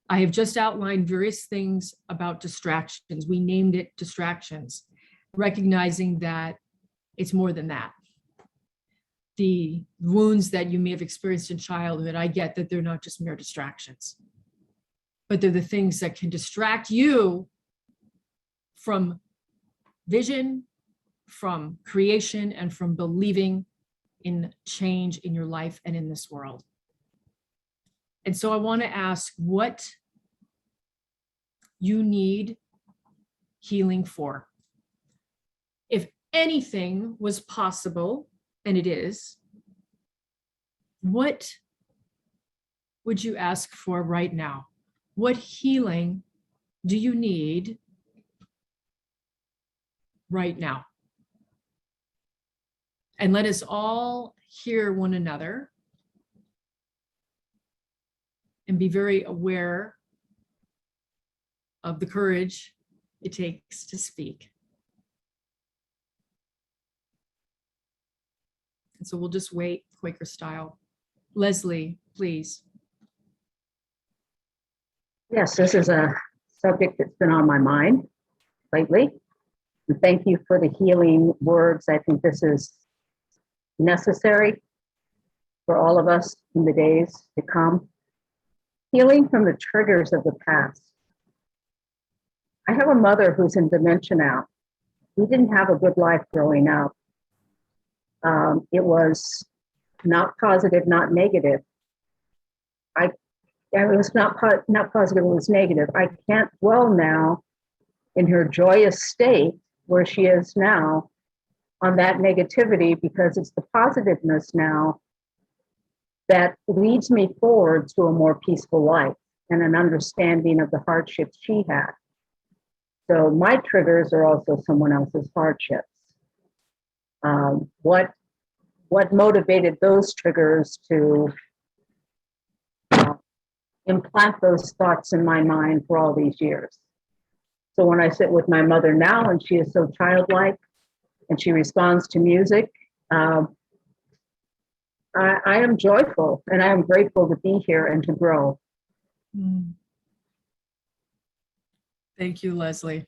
I have just outlined various things about distractions. We named it distractions, recognizing that it's more than that. The wounds that you may have experienced in childhood, I get that they're not just mere distractions, but they're the things that can distract you from vision, from creation, and from believing in change in your life and in this world. And so I want to ask what you need healing for. If anything was possible, and it is, what would you ask for right now? What healing do you need right now? And let us all hear one another and be very aware of the courage it takes to speak. And so we'll just wait, Quaker style. Leslie, please. Yes, this is a subject that's been on my mind lately. And thank you for the healing words. I think this is necessary for all of us in the days to come. Healing from the triggers of the past. I have a mother who's in dementia now. We didn't have a good life growing up. It was not positive, not negative. It was not positive, it was negative. I can't dwell now in her joyous state where she is now on that negativity, because it's the positiveness now that leads me forward to a more peaceful life and an understanding of the hardships she had. So my triggers are also someone else's hardships. What motivated those triggers to implant those thoughts in my mind for all these years? So when I sit with my mother now, and she is so childlike, and she responds to music, I am joyful, and I am grateful to be here and to grow. Thank you, Leslie.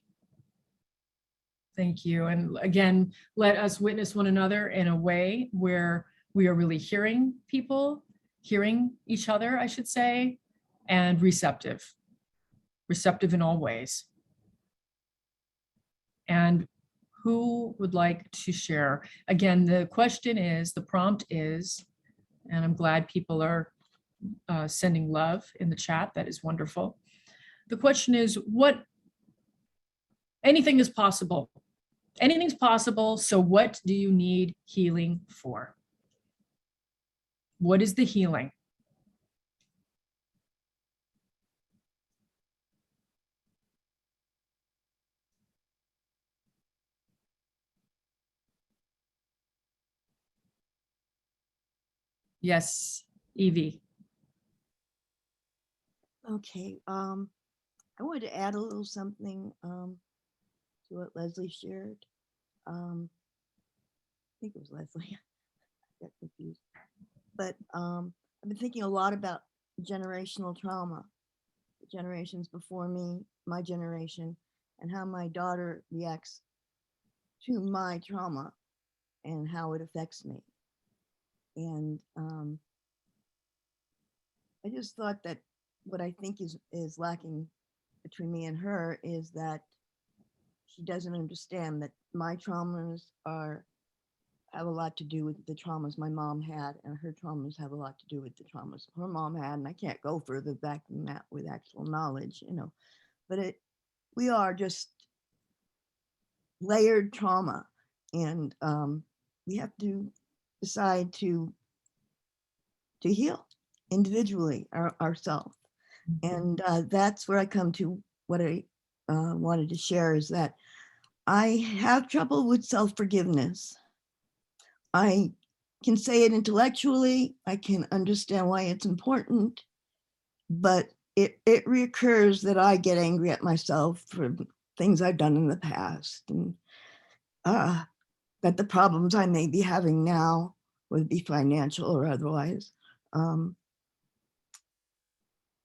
Thank you. And again, let us witness one another in a way where we are really hearing people, hearing each other, I should say, and receptive in all ways. And who would like to share? Again, the question is, the prompt is, and I'm glad people are sending love in the chat. That is wonderful. The question is, anything is possible. Anything's possible. So what do you need healing for? What is the healing? Yes, Evie. Okay, I wanted to add a little something to what Leslie shared. I think it was Leslie. I got confused. But I've been thinking a lot about generational trauma, the generations before me, my generation, and how my daughter reacts to my trauma and how it affects me. And I just thought that what I think is lacking between me and her is that she doesn't understand that my traumas have a lot to do with the traumas my mom had, and her traumas have a lot to do with the traumas her mom had. And I can't go further back than that with actual knowledge, but we are just layered trauma, and we have to decide to heal individually ourselves. And that's where I come to what I wanted to share, is that I have trouble with self-forgiveness. I can say it intellectually, I can understand why it's important, but it reoccurs that I get angry at myself for things I've done in the past, and that the problems I may be having now, whether it be financial or otherwise, are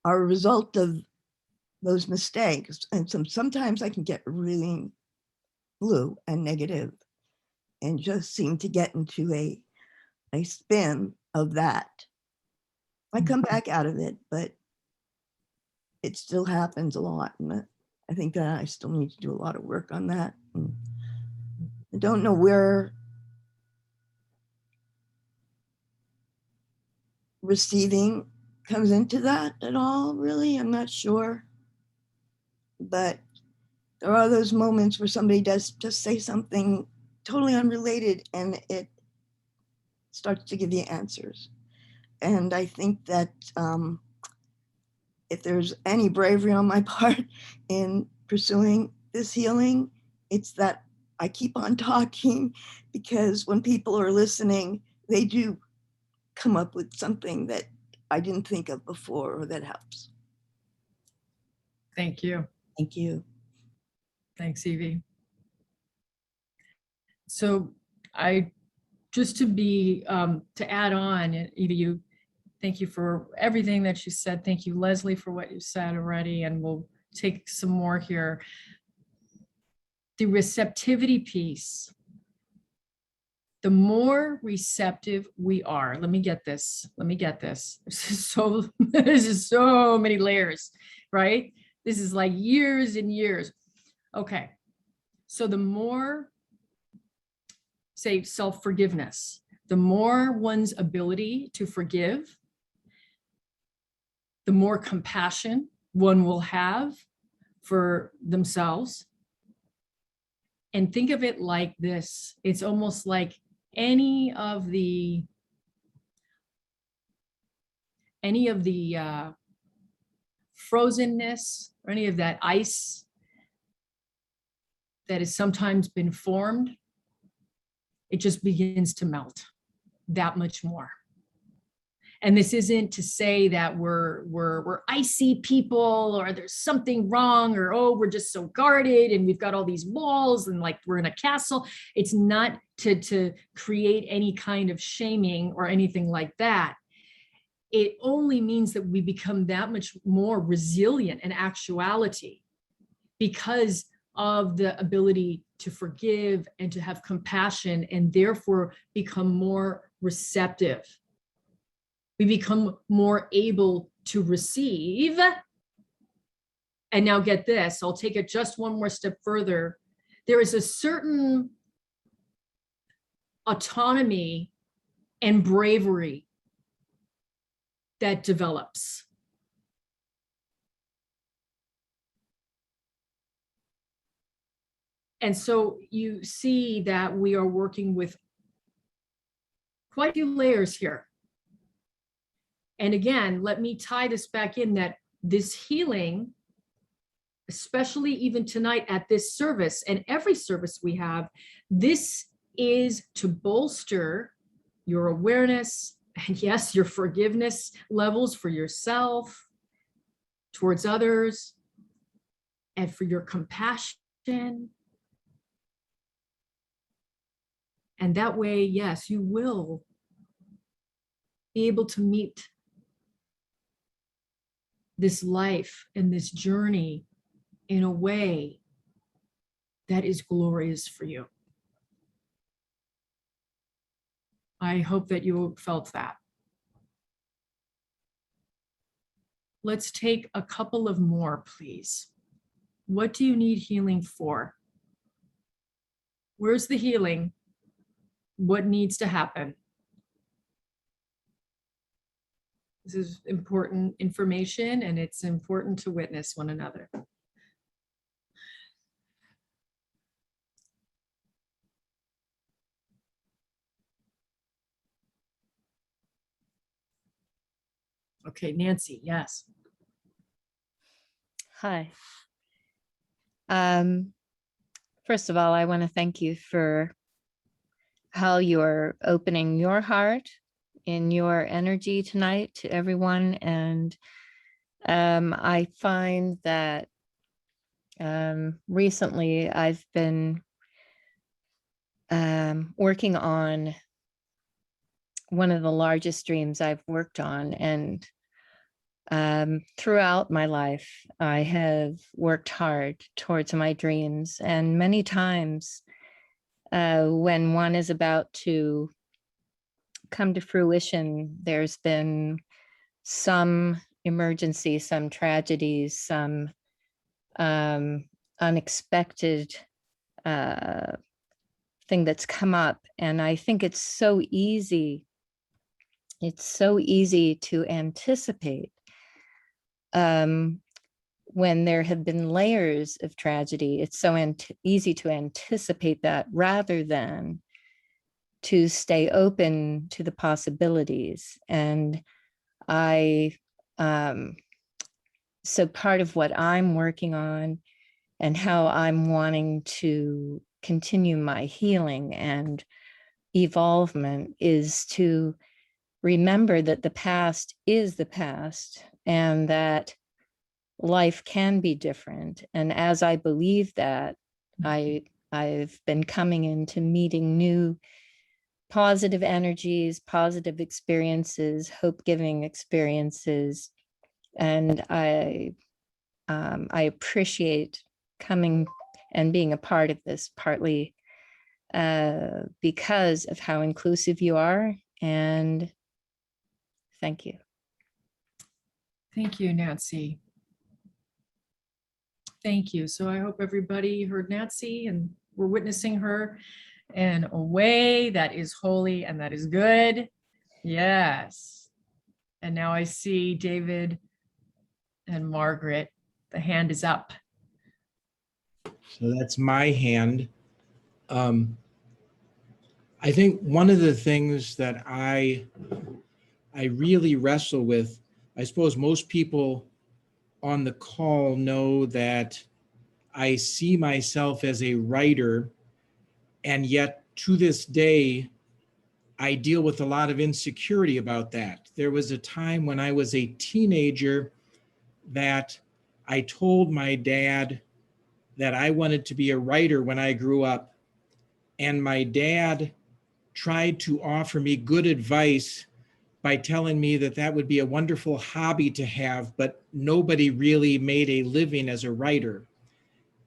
a result of those mistakes. And sometimes I can get really blue and negative and just seem to get into a spin of that. I come back out of it, but it still happens a lot. And I think that I still need to do a lot of work on that. And I don't know where receiving comes into that at all, really. I'm not sure. But there are those moments where somebody does just say something totally unrelated and it starts to give you answers. And I think that if there's any bravery on my part in pursuing this healing, it's that I keep on talking, because when people are listening, they do come up with something that I didn't think of before, or that helps. Thank you. Thank you. Thanks, Evie. So just to add on, Evie, thank you for everything that you said. Thank you, Leslie, for what you said already, and we'll take some more here. The receptivity piece. The more receptive we are, let me get this. This is so many layers, right? This is like years and years. Okay, so the more, say, self-forgiveness, the more one's ability to forgive, the more compassion one will have for themselves. And think of it like this. It's almost like any of the frozenness or any of that ice that has sometimes been formed, it just begins to melt that much more. And this isn't to say that we're icy people, or there's something wrong, or, oh, we're just so guarded and we've got all these walls and like we're in a castle. It's not to create any kind of shaming or anything like that. It only means that we become that much more resilient in actuality, because of the ability to forgive and to have compassion, and therefore become more receptive. We become more able to receive. And now get this, I'll take it just one more step further. There is a certain autonomy and bravery that develops. And so you see that we are working with quite a few layers here. And again, let me tie this back in, that this healing, especially even tonight at this service and every service we have, this is to bolster your awareness and, yes, your forgiveness levels for yourself, towards others, and for your compassion. And that way, yes, you will be able to meet this life and this journey in a way that is glorious for you. I hope that you felt that. Let's take a couple of more, please. What do you need healing for? Where's the healing? What needs to happen? This is important information, and it's important to witness one another. Okay, Nancy, yes. Hi. First of all, I want to thank you for how you're opening your heart in your energy tonight to everyone. And I find that recently I've been working on one of the largest dreams I've worked on. And throughout my life, I have worked hard towards my dreams. And many times when one is about to come to fruition, there's been some emergency, some tragedies, some unexpected thing that's come up. And I think it's so easy. It's so easy to anticipate when there have been layers of tragedy. It's so easy to anticipate that rather than to stay open to the possibilities. And so part of what I'm working on and how I'm wanting to continue my healing and evolvement is to remember that the past is the past and that life can be different. And as I believe that, I've been coming into meeting new positive energies, positive experiences, hope-giving experiences. And I appreciate coming and being a part of this, partly because of how inclusive you are. And thank you. Thank you, Nancy. Thank you. So I hope everybody heard Nancy and we're witnessing her in a way that is holy and that is good. Yes. And now I see David and Margaret. The hand is up. So that's my hand. I think one of the things that I really wrestle with, I suppose most people on the call know that I see myself as a writer, and yet to this day, I deal with a lot of insecurity about that. There was a time when I was a teenager that I told my dad that I wanted to be a writer when I grew up. And my dad tried to offer me good advice by telling me that that would be a wonderful hobby to have, but nobody really made a living as a writer.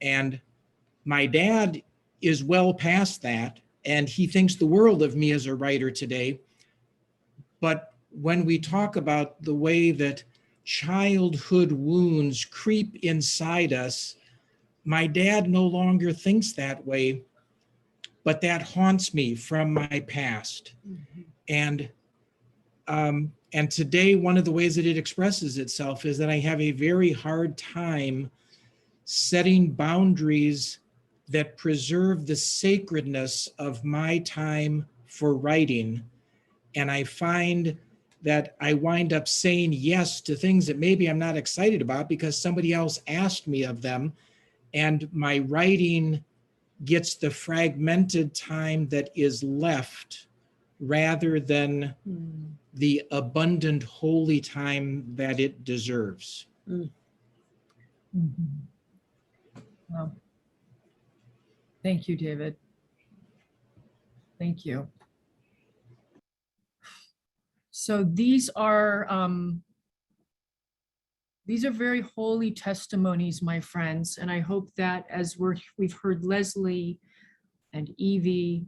And my dad is well past that, and he thinks the world of me as a writer today. But when we talk about the way that childhood wounds creep inside us, my dad no longer thinks that way, but that haunts me from my past. And today, one of the ways that it expresses itself is that I have a very hard time setting boundaries that preserve the sacredness of my time for writing. And I find that I wind up saying yes to things that maybe I'm not excited about because somebody else asked me of them. And my writing gets the fragmented time that is left rather than the abundant holy time that it deserves. Well, thank you, David. Thank you. So these are very holy testimonies, my friends. And I hope that as we've heard Leslie and Evie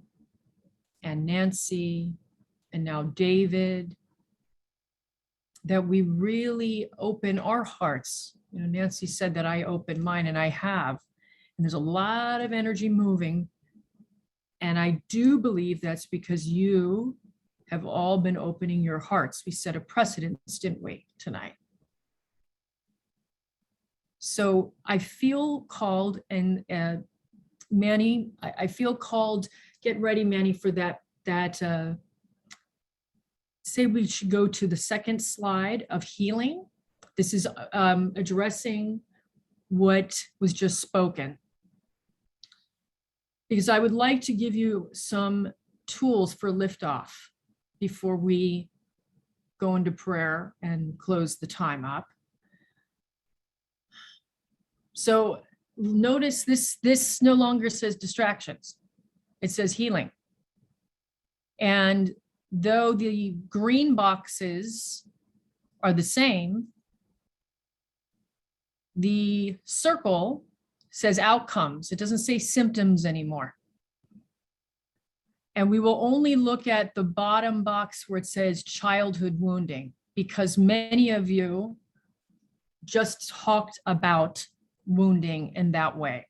and Nancy and now David, that we really open our hearts. You know, Nancy said that I opened mine, and I have. And there's a lot of energy moving. And I do believe that's because you have all been opening your hearts. We set a precedence, didn't we, tonight? So I feel called, and Manny, I feel called, get ready, Manny, for that say we should go to the second slide of healing. This is addressing what was just spoken. Because I would like to give you some tools for liftoff before we go into prayer and close the time up. So notice this no longer says distractions. It says healing. And though the green boxes are the same, the circle says outcomes. It doesn't say symptoms anymore. And we will only look at the bottom box where it says childhood wounding, because many of you just talked about wounding in that way.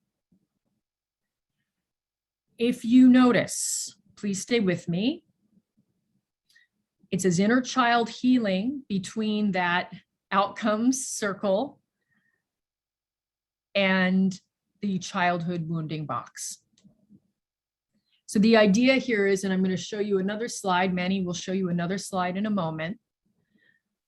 If you notice, please stay with me. It says inner child healing between that outcomes circle and the childhood wounding box. So the idea here is, and I'm going to show you another slide, Manny will show you another slide in a moment,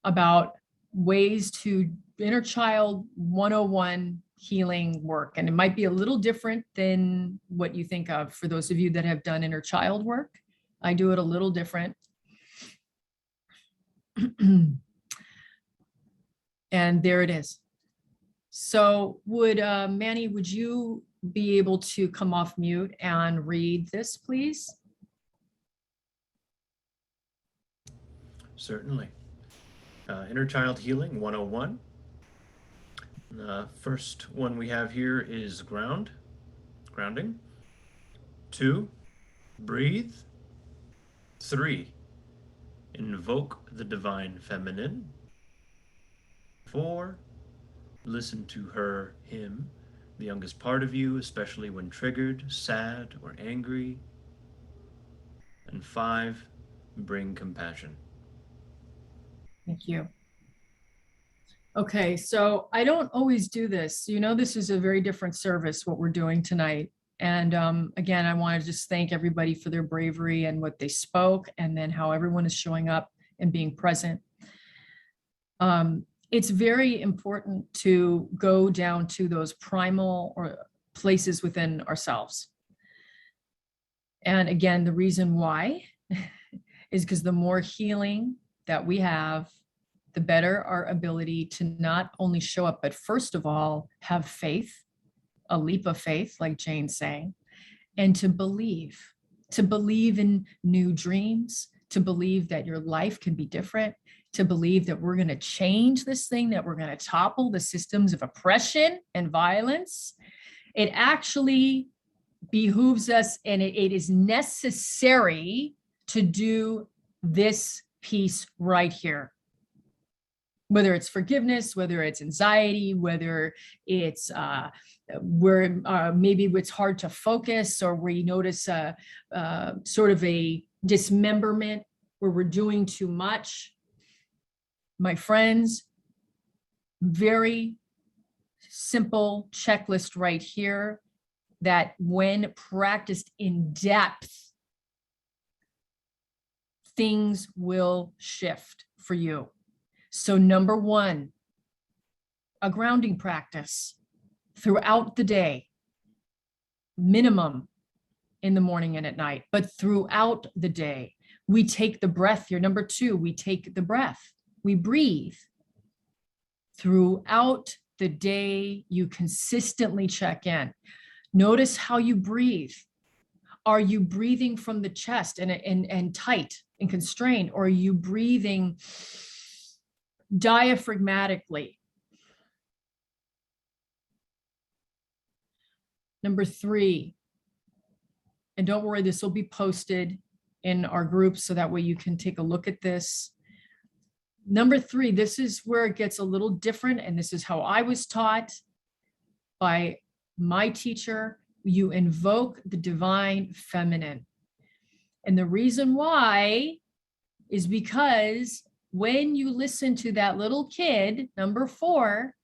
about ways to inner child 101 healing work. And it might be a little different than what you think of for those of you that have done inner child work. I do it a little different. And there it is. So would Manny, would you be able to come off mute and read this, please? Certainly. Inner Child Healing 101. The first one we have here is grounding. 2, breathe. 3, invoke the divine feminine. 4, listen to her, him, the youngest part of you, especially when triggered, sad, or angry. And 5, bring compassion. Thank you. Okay, so I don't always do this. You know, this is a very different service, what we're doing tonight. And again, I want to just thank everybody for their bravery and what they spoke, and then how everyone is showing up and being present. It's very important to go down to those primal or places within ourselves. And again, the reason why is because the more healing that we have, the better our ability to not only show up, but first of all, have faith, a leap of faith, like Jane's saying, and to believe in new dreams, to believe that your life can be different, to believe that we're going to change this thing, that we're going to topple the systems of oppression and violence. It actually behooves us, and it is necessary to do this piece right here. Whether it's forgiveness, whether it's anxiety, whether it's where maybe it's hard to focus, or where you notice sort of a dismemberment where we're doing too much. My friends, very simple checklist right here that when practiced in depth, things will shift for you. So number one, a grounding practice throughout the day, minimum in the morning and at night, but throughout the day. We take the breath here. Number two, we take the breath. We breathe. Throughout the day, you consistently check in. Notice how you breathe. Are you breathing from the chest and tight and constrained, or are you breathing diaphragmatically? Number three, and don't worry, this will be posted in our group so that way you can take a look at this. Number three, this is where it gets a little different, and this is how I was taught by my teacher. You invoke the divine feminine. And the reason why is because when you listen to that little kid, number four,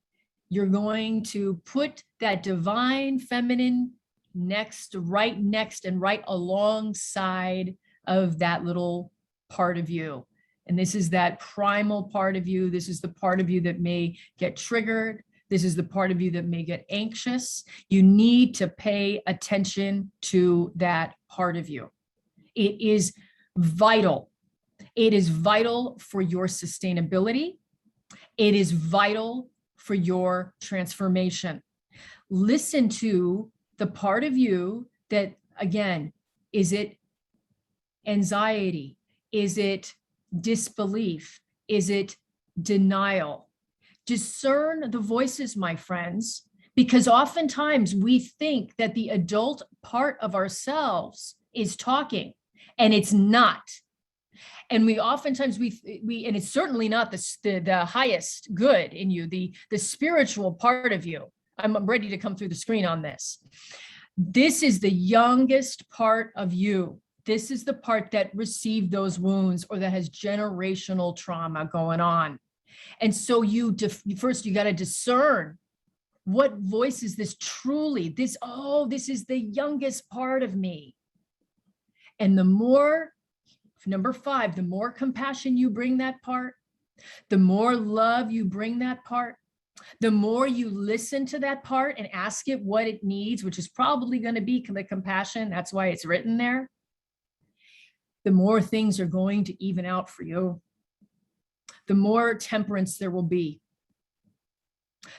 you're going to put that divine feminine right next and right alongside of that little part of you. And this is that primal part of you. This is the part of you that may get triggered. This is the part of you that may get anxious. You need to pay attention to that part of you. It is vital. It is vital for your sustainability. It is vital for your transformation. Listen to the part of you that, again, is it anxiety? Is it disbelief? Is it denial? Discern the voices, my friends, because oftentimes we think that the adult part of ourselves is talking, and it's not. And we oftentimes and it's certainly not the highest good in you, the spiritual part of you. I'm ready to come through the screen on this. This is the youngest part of you. This is the part that received those wounds or that has generational trauma going on. And so first you got to discern what voice is this truly, this is the youngest part of me. And the more, number 5, the more compassion you bring that part, the more love you bring that part, the more you listen to that part and ask it what it needs, which is probably going to be the compassion. That's why it's written there. The more things are going to even out for you. The more temperance there will be.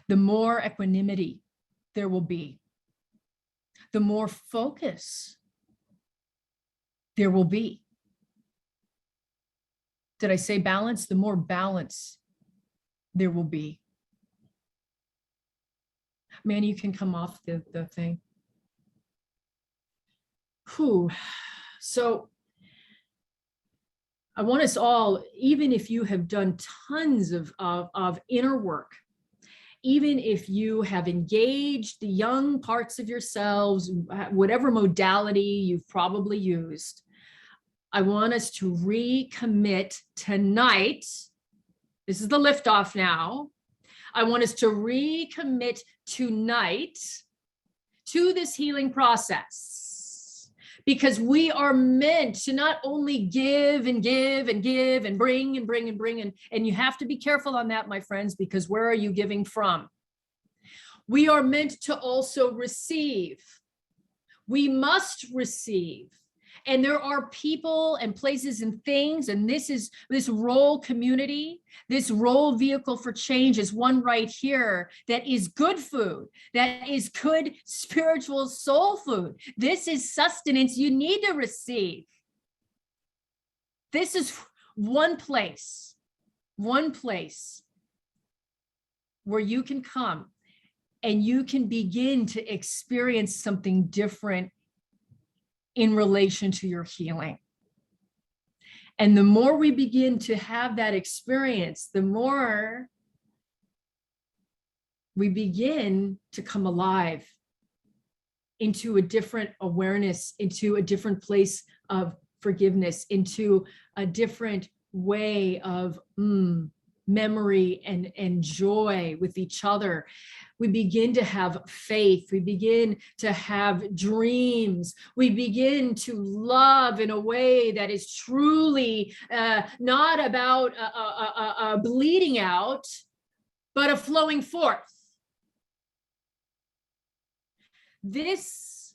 The more equanimity there will be. The more focus there will be. Did I say balance? The more balance there will be. Manny, you can come off the thing. Whew. So I want us all, even if you have done tons of inner work, even if you have engaged the young parts of yourselves, whatever modality you've probably used, I want us to recommit tonight. This is the liftoff now. I want us to recommit tonight to this healing process, because we are meant to not only give and give and give and bring and bring and bring. And you have to be careful on that, my friends, because where are you giving from? We are meant to also receive. We must receive. And there are people and places and things, and this role community, this role vehicle for change is one right here that is good food, that is good spiritual soul food. This is sustenance you need to receive. This is one place where you can come and you can begin to experience something different in relation to your healing. And the more we begin to have that experience, the more we begin to come alive into a different awareness, into a different place of forgiveness, into a different way of memory and joy with each other. We begin to have faith. We begin to have dreams. We begin to love in a way that is truly not about bleeding out, but a flowing forth. These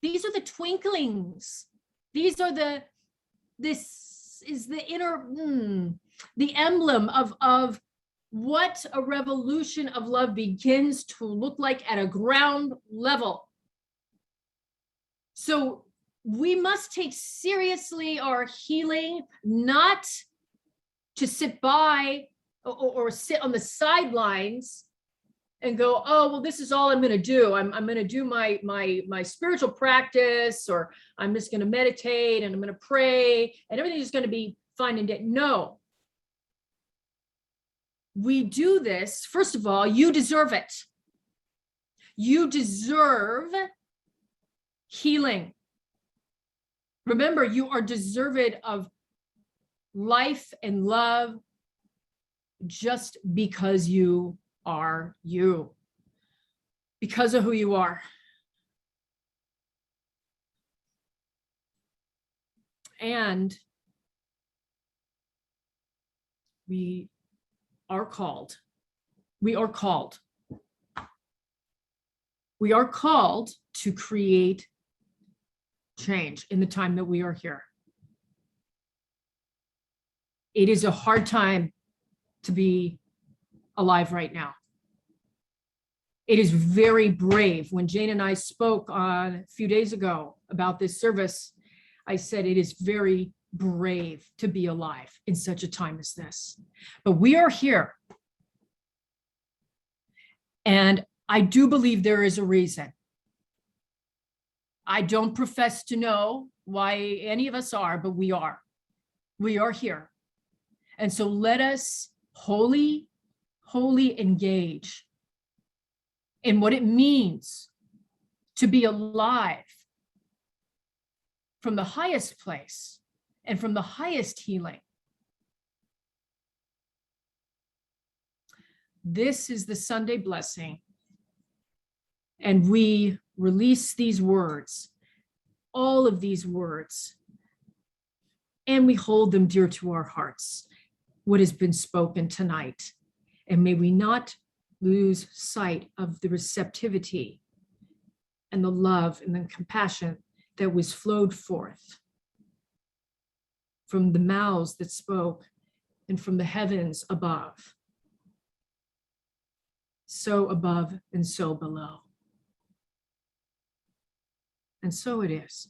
are the twinklings. This is the inner, the emblem of what a revolution of love begins to look like at a ground level. So we must take seriously our healing, not to sit by or sit on the sidelines and go, oh, well, this is all I'm going to do. I'm going to do my spiritual practice, or I'm just going to meditate and I'm going to pray and everything is going to be fine and good. No. We do this, first of all, you deserve it. You deserve healing. Remember, you are deserved of life and love just because you are you, because of who you are. And we are called to create change in the time that we are here. It is a hard time to be alive right now. It is very brave. When Jane and I spoke a few days ago about this service, I said it is very brave to be alive in such a time as this. But we are here. And I do believe there is a reason. I don't profess to know why any of us are, but we are. We are here. And so let us wholly engage in what it means to be alive from the highest place and from the highest healing. This is the Sunday blessing, and we release these words, all of these words, and we hold them dear to our hearts, what has been spoken tonight. And may we not lose sight of the receptivity and the love and the compassion that was flowed forth from the mouths that spoke and from the heavens above. So above and so below. And so it is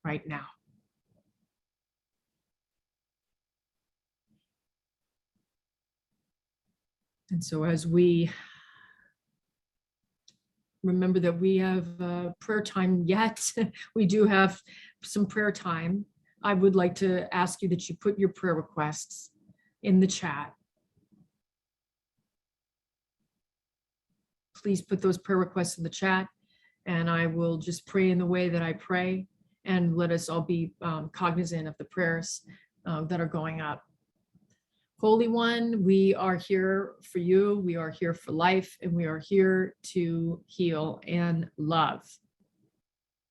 right now. And so as we remember that we have prayer time yet, we do have some prayer time. I would like to ask you that you put your prayer requests in the chat. Please put those prayer requests in the chat, and I will just pray in the way that I pray, and let us all be cognizant of the prayers that are going up. Holy One, we are here for you, we are here for life, and we are here to heal and love.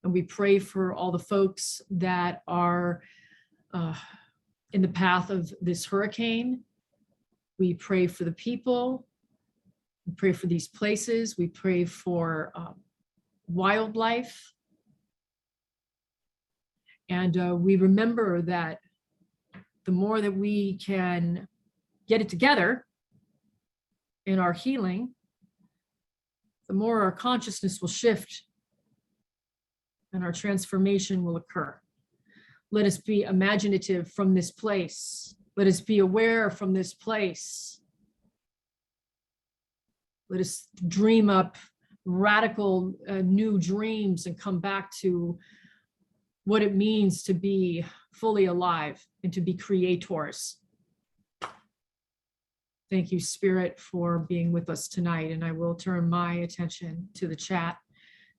And we pray for all the folks that are in the path of this hurricane. We pray for the people. We pray for these places. We pray for wildlife. And we remember that the more that we can get it together in our healing, the more our consciousness will shift and our transformation will occur. Let us be imaginative from this place. Let us be aware from this place. Let us dream up radical new dreams and come back to what it means to be fully alive and to be creators. Thank you, Spirit, for being with us tonight. And I will turn my attention to the chat,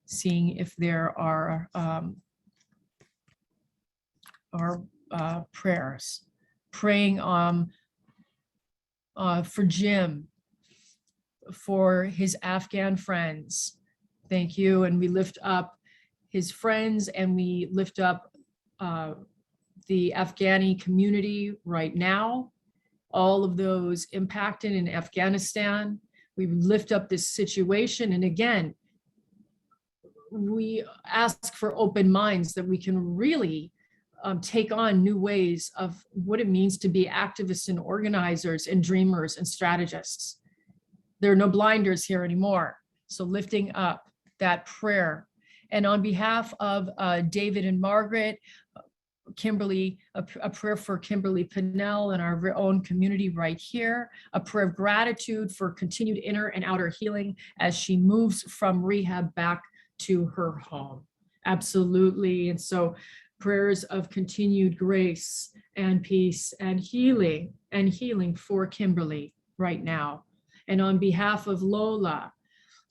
seeing if there are prayers. Praying for Jim, for his Afghan friends. Thank you. And we lift up his friends, and we lift up the Afghani community right now, all of those impacted in Afghanistan. We lift up this situation. And again, we ask for open minds that we can really take on new ways of what it means to be activists and organizers and dreamers and strategists. There are no blinders here anymore. So lifting up that prayer. And on behalf of David and Margaret, Kimberly, a prayer for Kimberly Pennell and our own community right here, a prayer of gratitude for continued inner and outer healing as she moves from rehab back to her home. Absolutely. And so prayers of continued grace and peace and healing for Kimberly right now. And on behalf of Lola,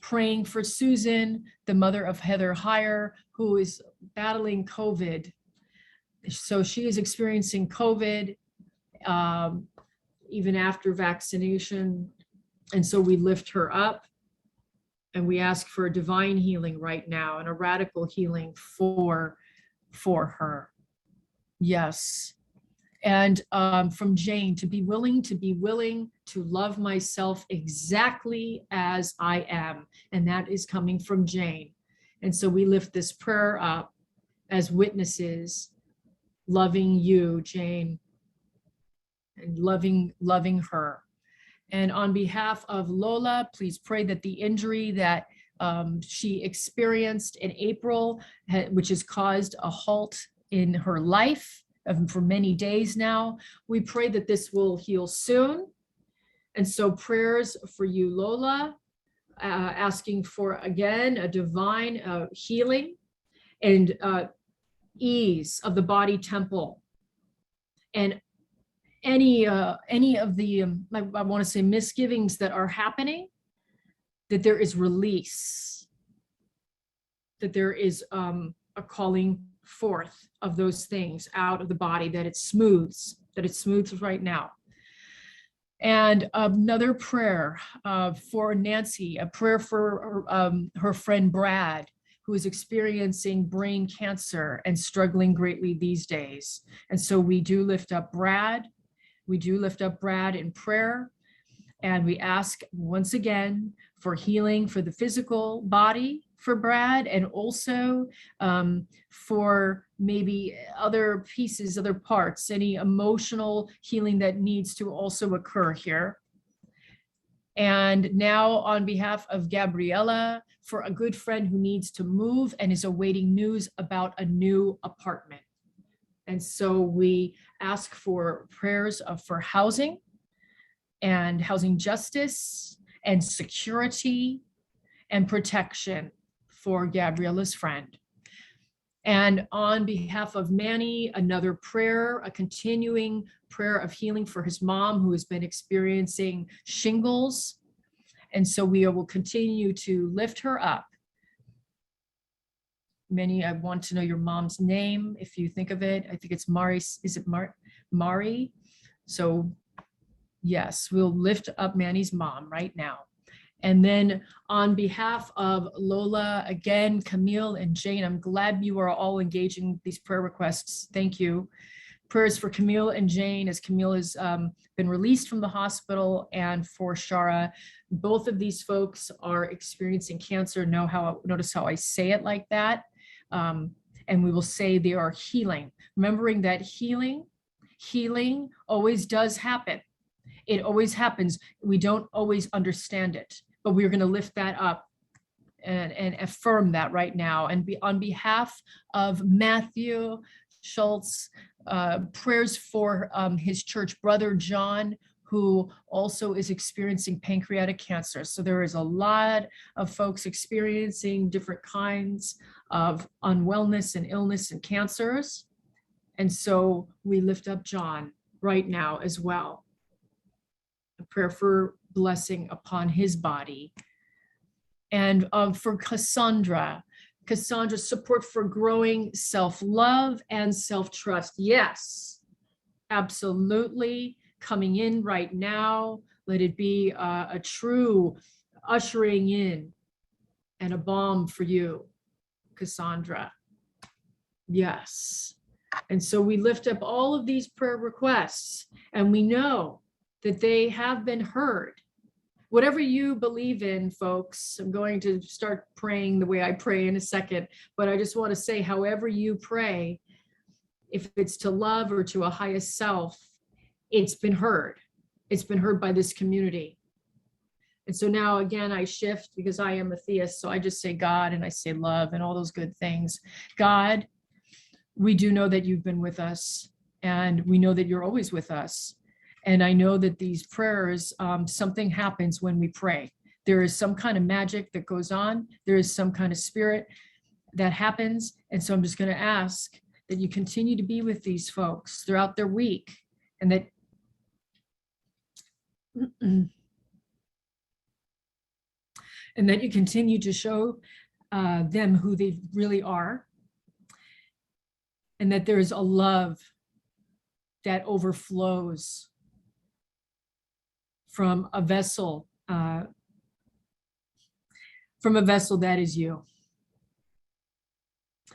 praying for Susan, the mother of Heather Heyer, who is battling COVID. So she is experiencing COVID even after vaccination. And so we lift her up and we ask for a divine healing right now and a radical healing for her. Yes. And from Jane, to be willing to love myself exactly as I am. And that is coming from Jane. And so we lift this prayer up as witnesses, loving you, Jane, and loving her. And on behalf of Lola, please pray that the injury that she experienced in April, which has caused a halt in her life for many days now, we pray that this will heal soon. And so prayers for you, Lola, asking for, again, a divine healing and ease of the body temple, and any of the I want to say misgivings that are happening, that there is release, that there is a calling forth of those things out of the body, that it smooths right now. And another prayer for Nancy, a prayer for her friend Brad, who is experiencing brain cancer and struggling greatly these days. And so we do lift up Brad. We do lift up Brad in prayer. And we ask once again for healing for the physical body for Brad, and also for maybe other pieces, other parts, any emotional healing that needs to also occur here. And now on behalf of Gabriella, for a good friend who needs to move and is awaiting news about a new apartment. And so we ask for prayers for housing and housing justice and security and protection for Gabriella's friend. And on behalf of Manny, another prayer, a continuing prayer of healing for his mom, who has been experiencing shingles. And so we will continue to lift her up. Manny, I want to know your mom's name, if you think of it. I think it's Mari. Is it Mari? So yes, we'll lift up Manny's mom right now. And then on behalf of Lola, again, Camille and Jane, I'm glad you are all engaging these prayer requests. Thank you. Prayers for Camille and Jane, as Camille has been released from the hospital, and for Shara. Both of these folks are experiencing cancer. Notice how I say it like that. And we will say they are healing. Remembering that healing always does happen. It always happens. We don't always understand it, but we're going to lift that up and affirm that right now. And on behalf of Matthew Schultz, prayers for his church brother, John, who also is experiencing pancreatic cancer. So there is a lot of folks experiencing different kinds of unwellness and illness and cancers. And so we lift up John right now as well. A prayer for blessing upon his body. And for Cassandra, support for growing self-love and self-trust. Yes, absolutely. Coming in right now. Let it be a true ushering in and a balm for you, Cassandra. Yes. And so we lift up all of these prayer requests, and we know that they have been heard. Whatever you believe in, folks, I'm going to start praying the way I pray in a second, but I just want to say, however you pray, if it's to love or to a highest self, it's been heard. It's been heard by this community. And so now again, I shift because I am a theist. So I just say God and I say love and all those good things. God, we do know that you've been with us, and we know that you're always with us. And I know that these prayers, something happens when we pray. There is some kind of magic that goes on. There is some kind of spirit that happens. And so I'm just going to ask that you continue to be with these folks throughout their week, and that you continue to show them who they really are, and that there is a love that overflows from a vessel that is you.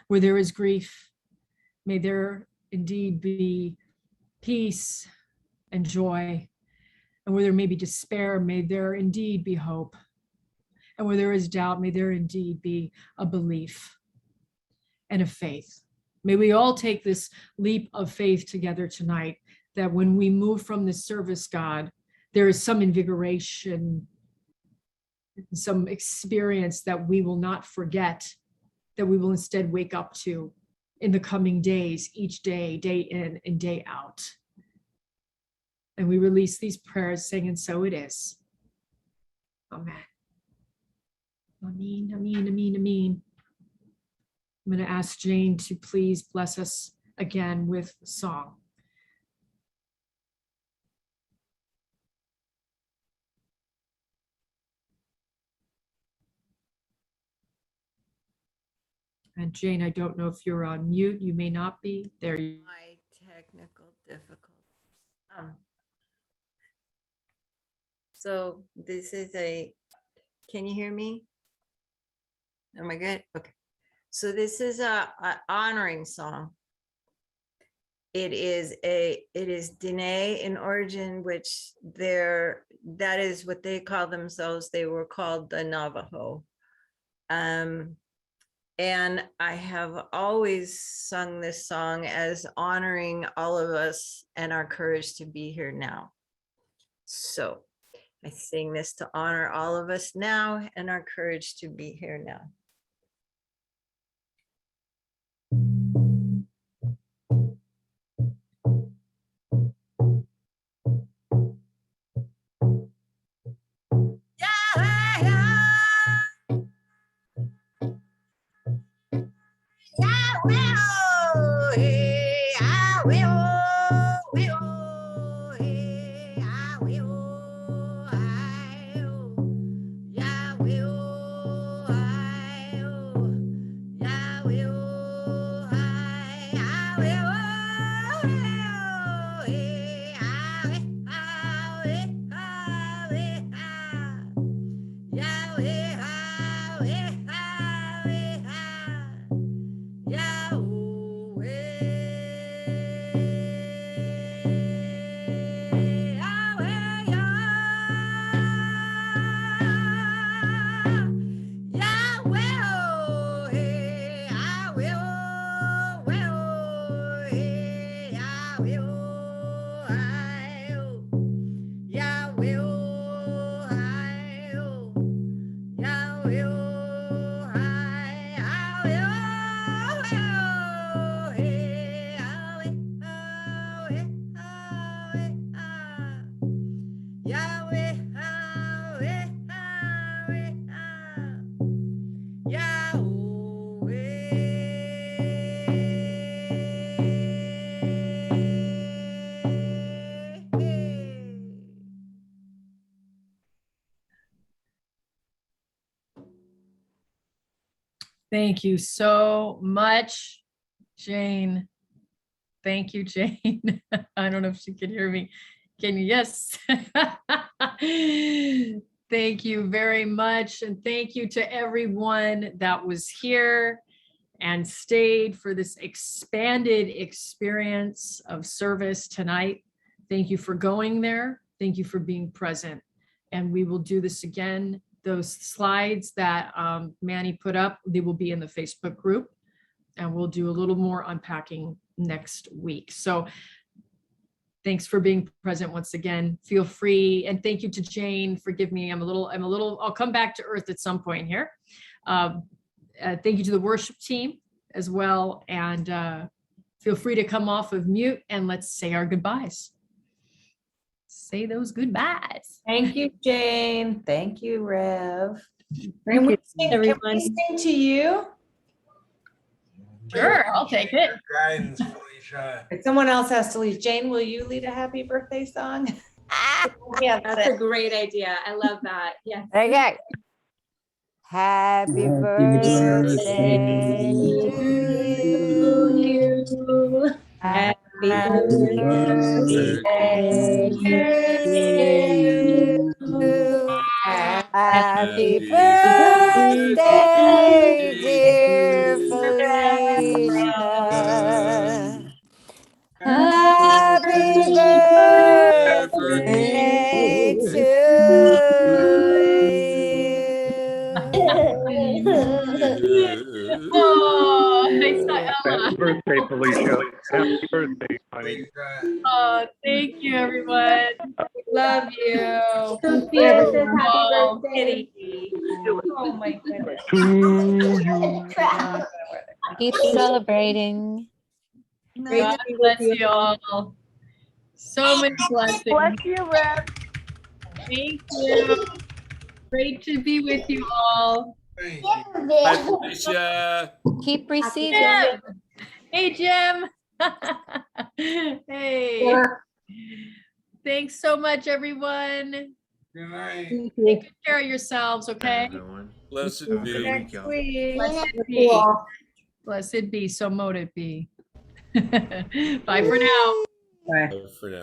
Where there is grief, may there indeed be peace and joy. And where there may be despair, may there indeed be hope. And where there is doubt, may there indeed be a belief and a faith. May we all take this leap of faith together tonight, that when we move from this service, God, there is some invigoration, some experience that we will not forget, that we will instead wake up to in the coming days, each day, day in and day out. And we release these prayers saying, and so it is. Amen. Amen, amen, amen, amen. I'm going to ask Jane to please bless us again with song. And Jane, I don't know if you're on mute. You may not be. There you. My technical difficulty. So this is can you hear me? Am I good? Okay. So this is a honoring song. It is Dene in origin, which that is what they call themselves. They were called the Navajo. And I have always sung this song as honoring all of us and our courage to be here now. So I sing this to honor all of us now and our courage to be here now. Thank you so much, Jane. Thank you, Jane. I don't know if she can hear me. Can you? Yes. Thank you very much. And thank you to everyone that was here and stayed for this expanded experience of service tonight. Thank you for going there. Thank you for being present. And we will do this again. Those slides that Manny put up, they will be in the Facebook group, and we'll do a little more unpacking next week. So thanks for being present once again. Feel free, and thank you to Jane. Forgive me, I'll come back to earth at some point here. Thank you to the worship team as well, and feel free to come off of mute and let's say our goodbyes. Say those goodbyes. Thank you, Jane. Thank you, Rev. Thank you. Can we sing to you? Sure, I'll take it. Guidance, Felicia. Someone else has to lead. Jane, will you lead a happy birthday song? Yeah, That's a great idea. I love that. Yeah. Okay. Happy birthday to you. Happy birthday to you. Happy birthday, dear Felicia. Happy birthday to you. Oh, I saw Ella. Happy birthday, Felicia. Happy birthday, honey. Oh, thank you, everyone. Love you. Sophia says happy Oh, birthday. Oh my goodness. To you. Keep celebrating. God bless you all. So many blessings. Bless you, Rev. Thank you. Great to be with you all. Thank you. Bye, Felicia. Keep receiving. Jim. Hey, Jim. Hey. Thanks so much, everyone. Good night. Take good care of yourselves, okay? Blessed be. Next week. Blessed Thank be. you all. Blessed be, so mote it be. Bye for now. Bye. For now.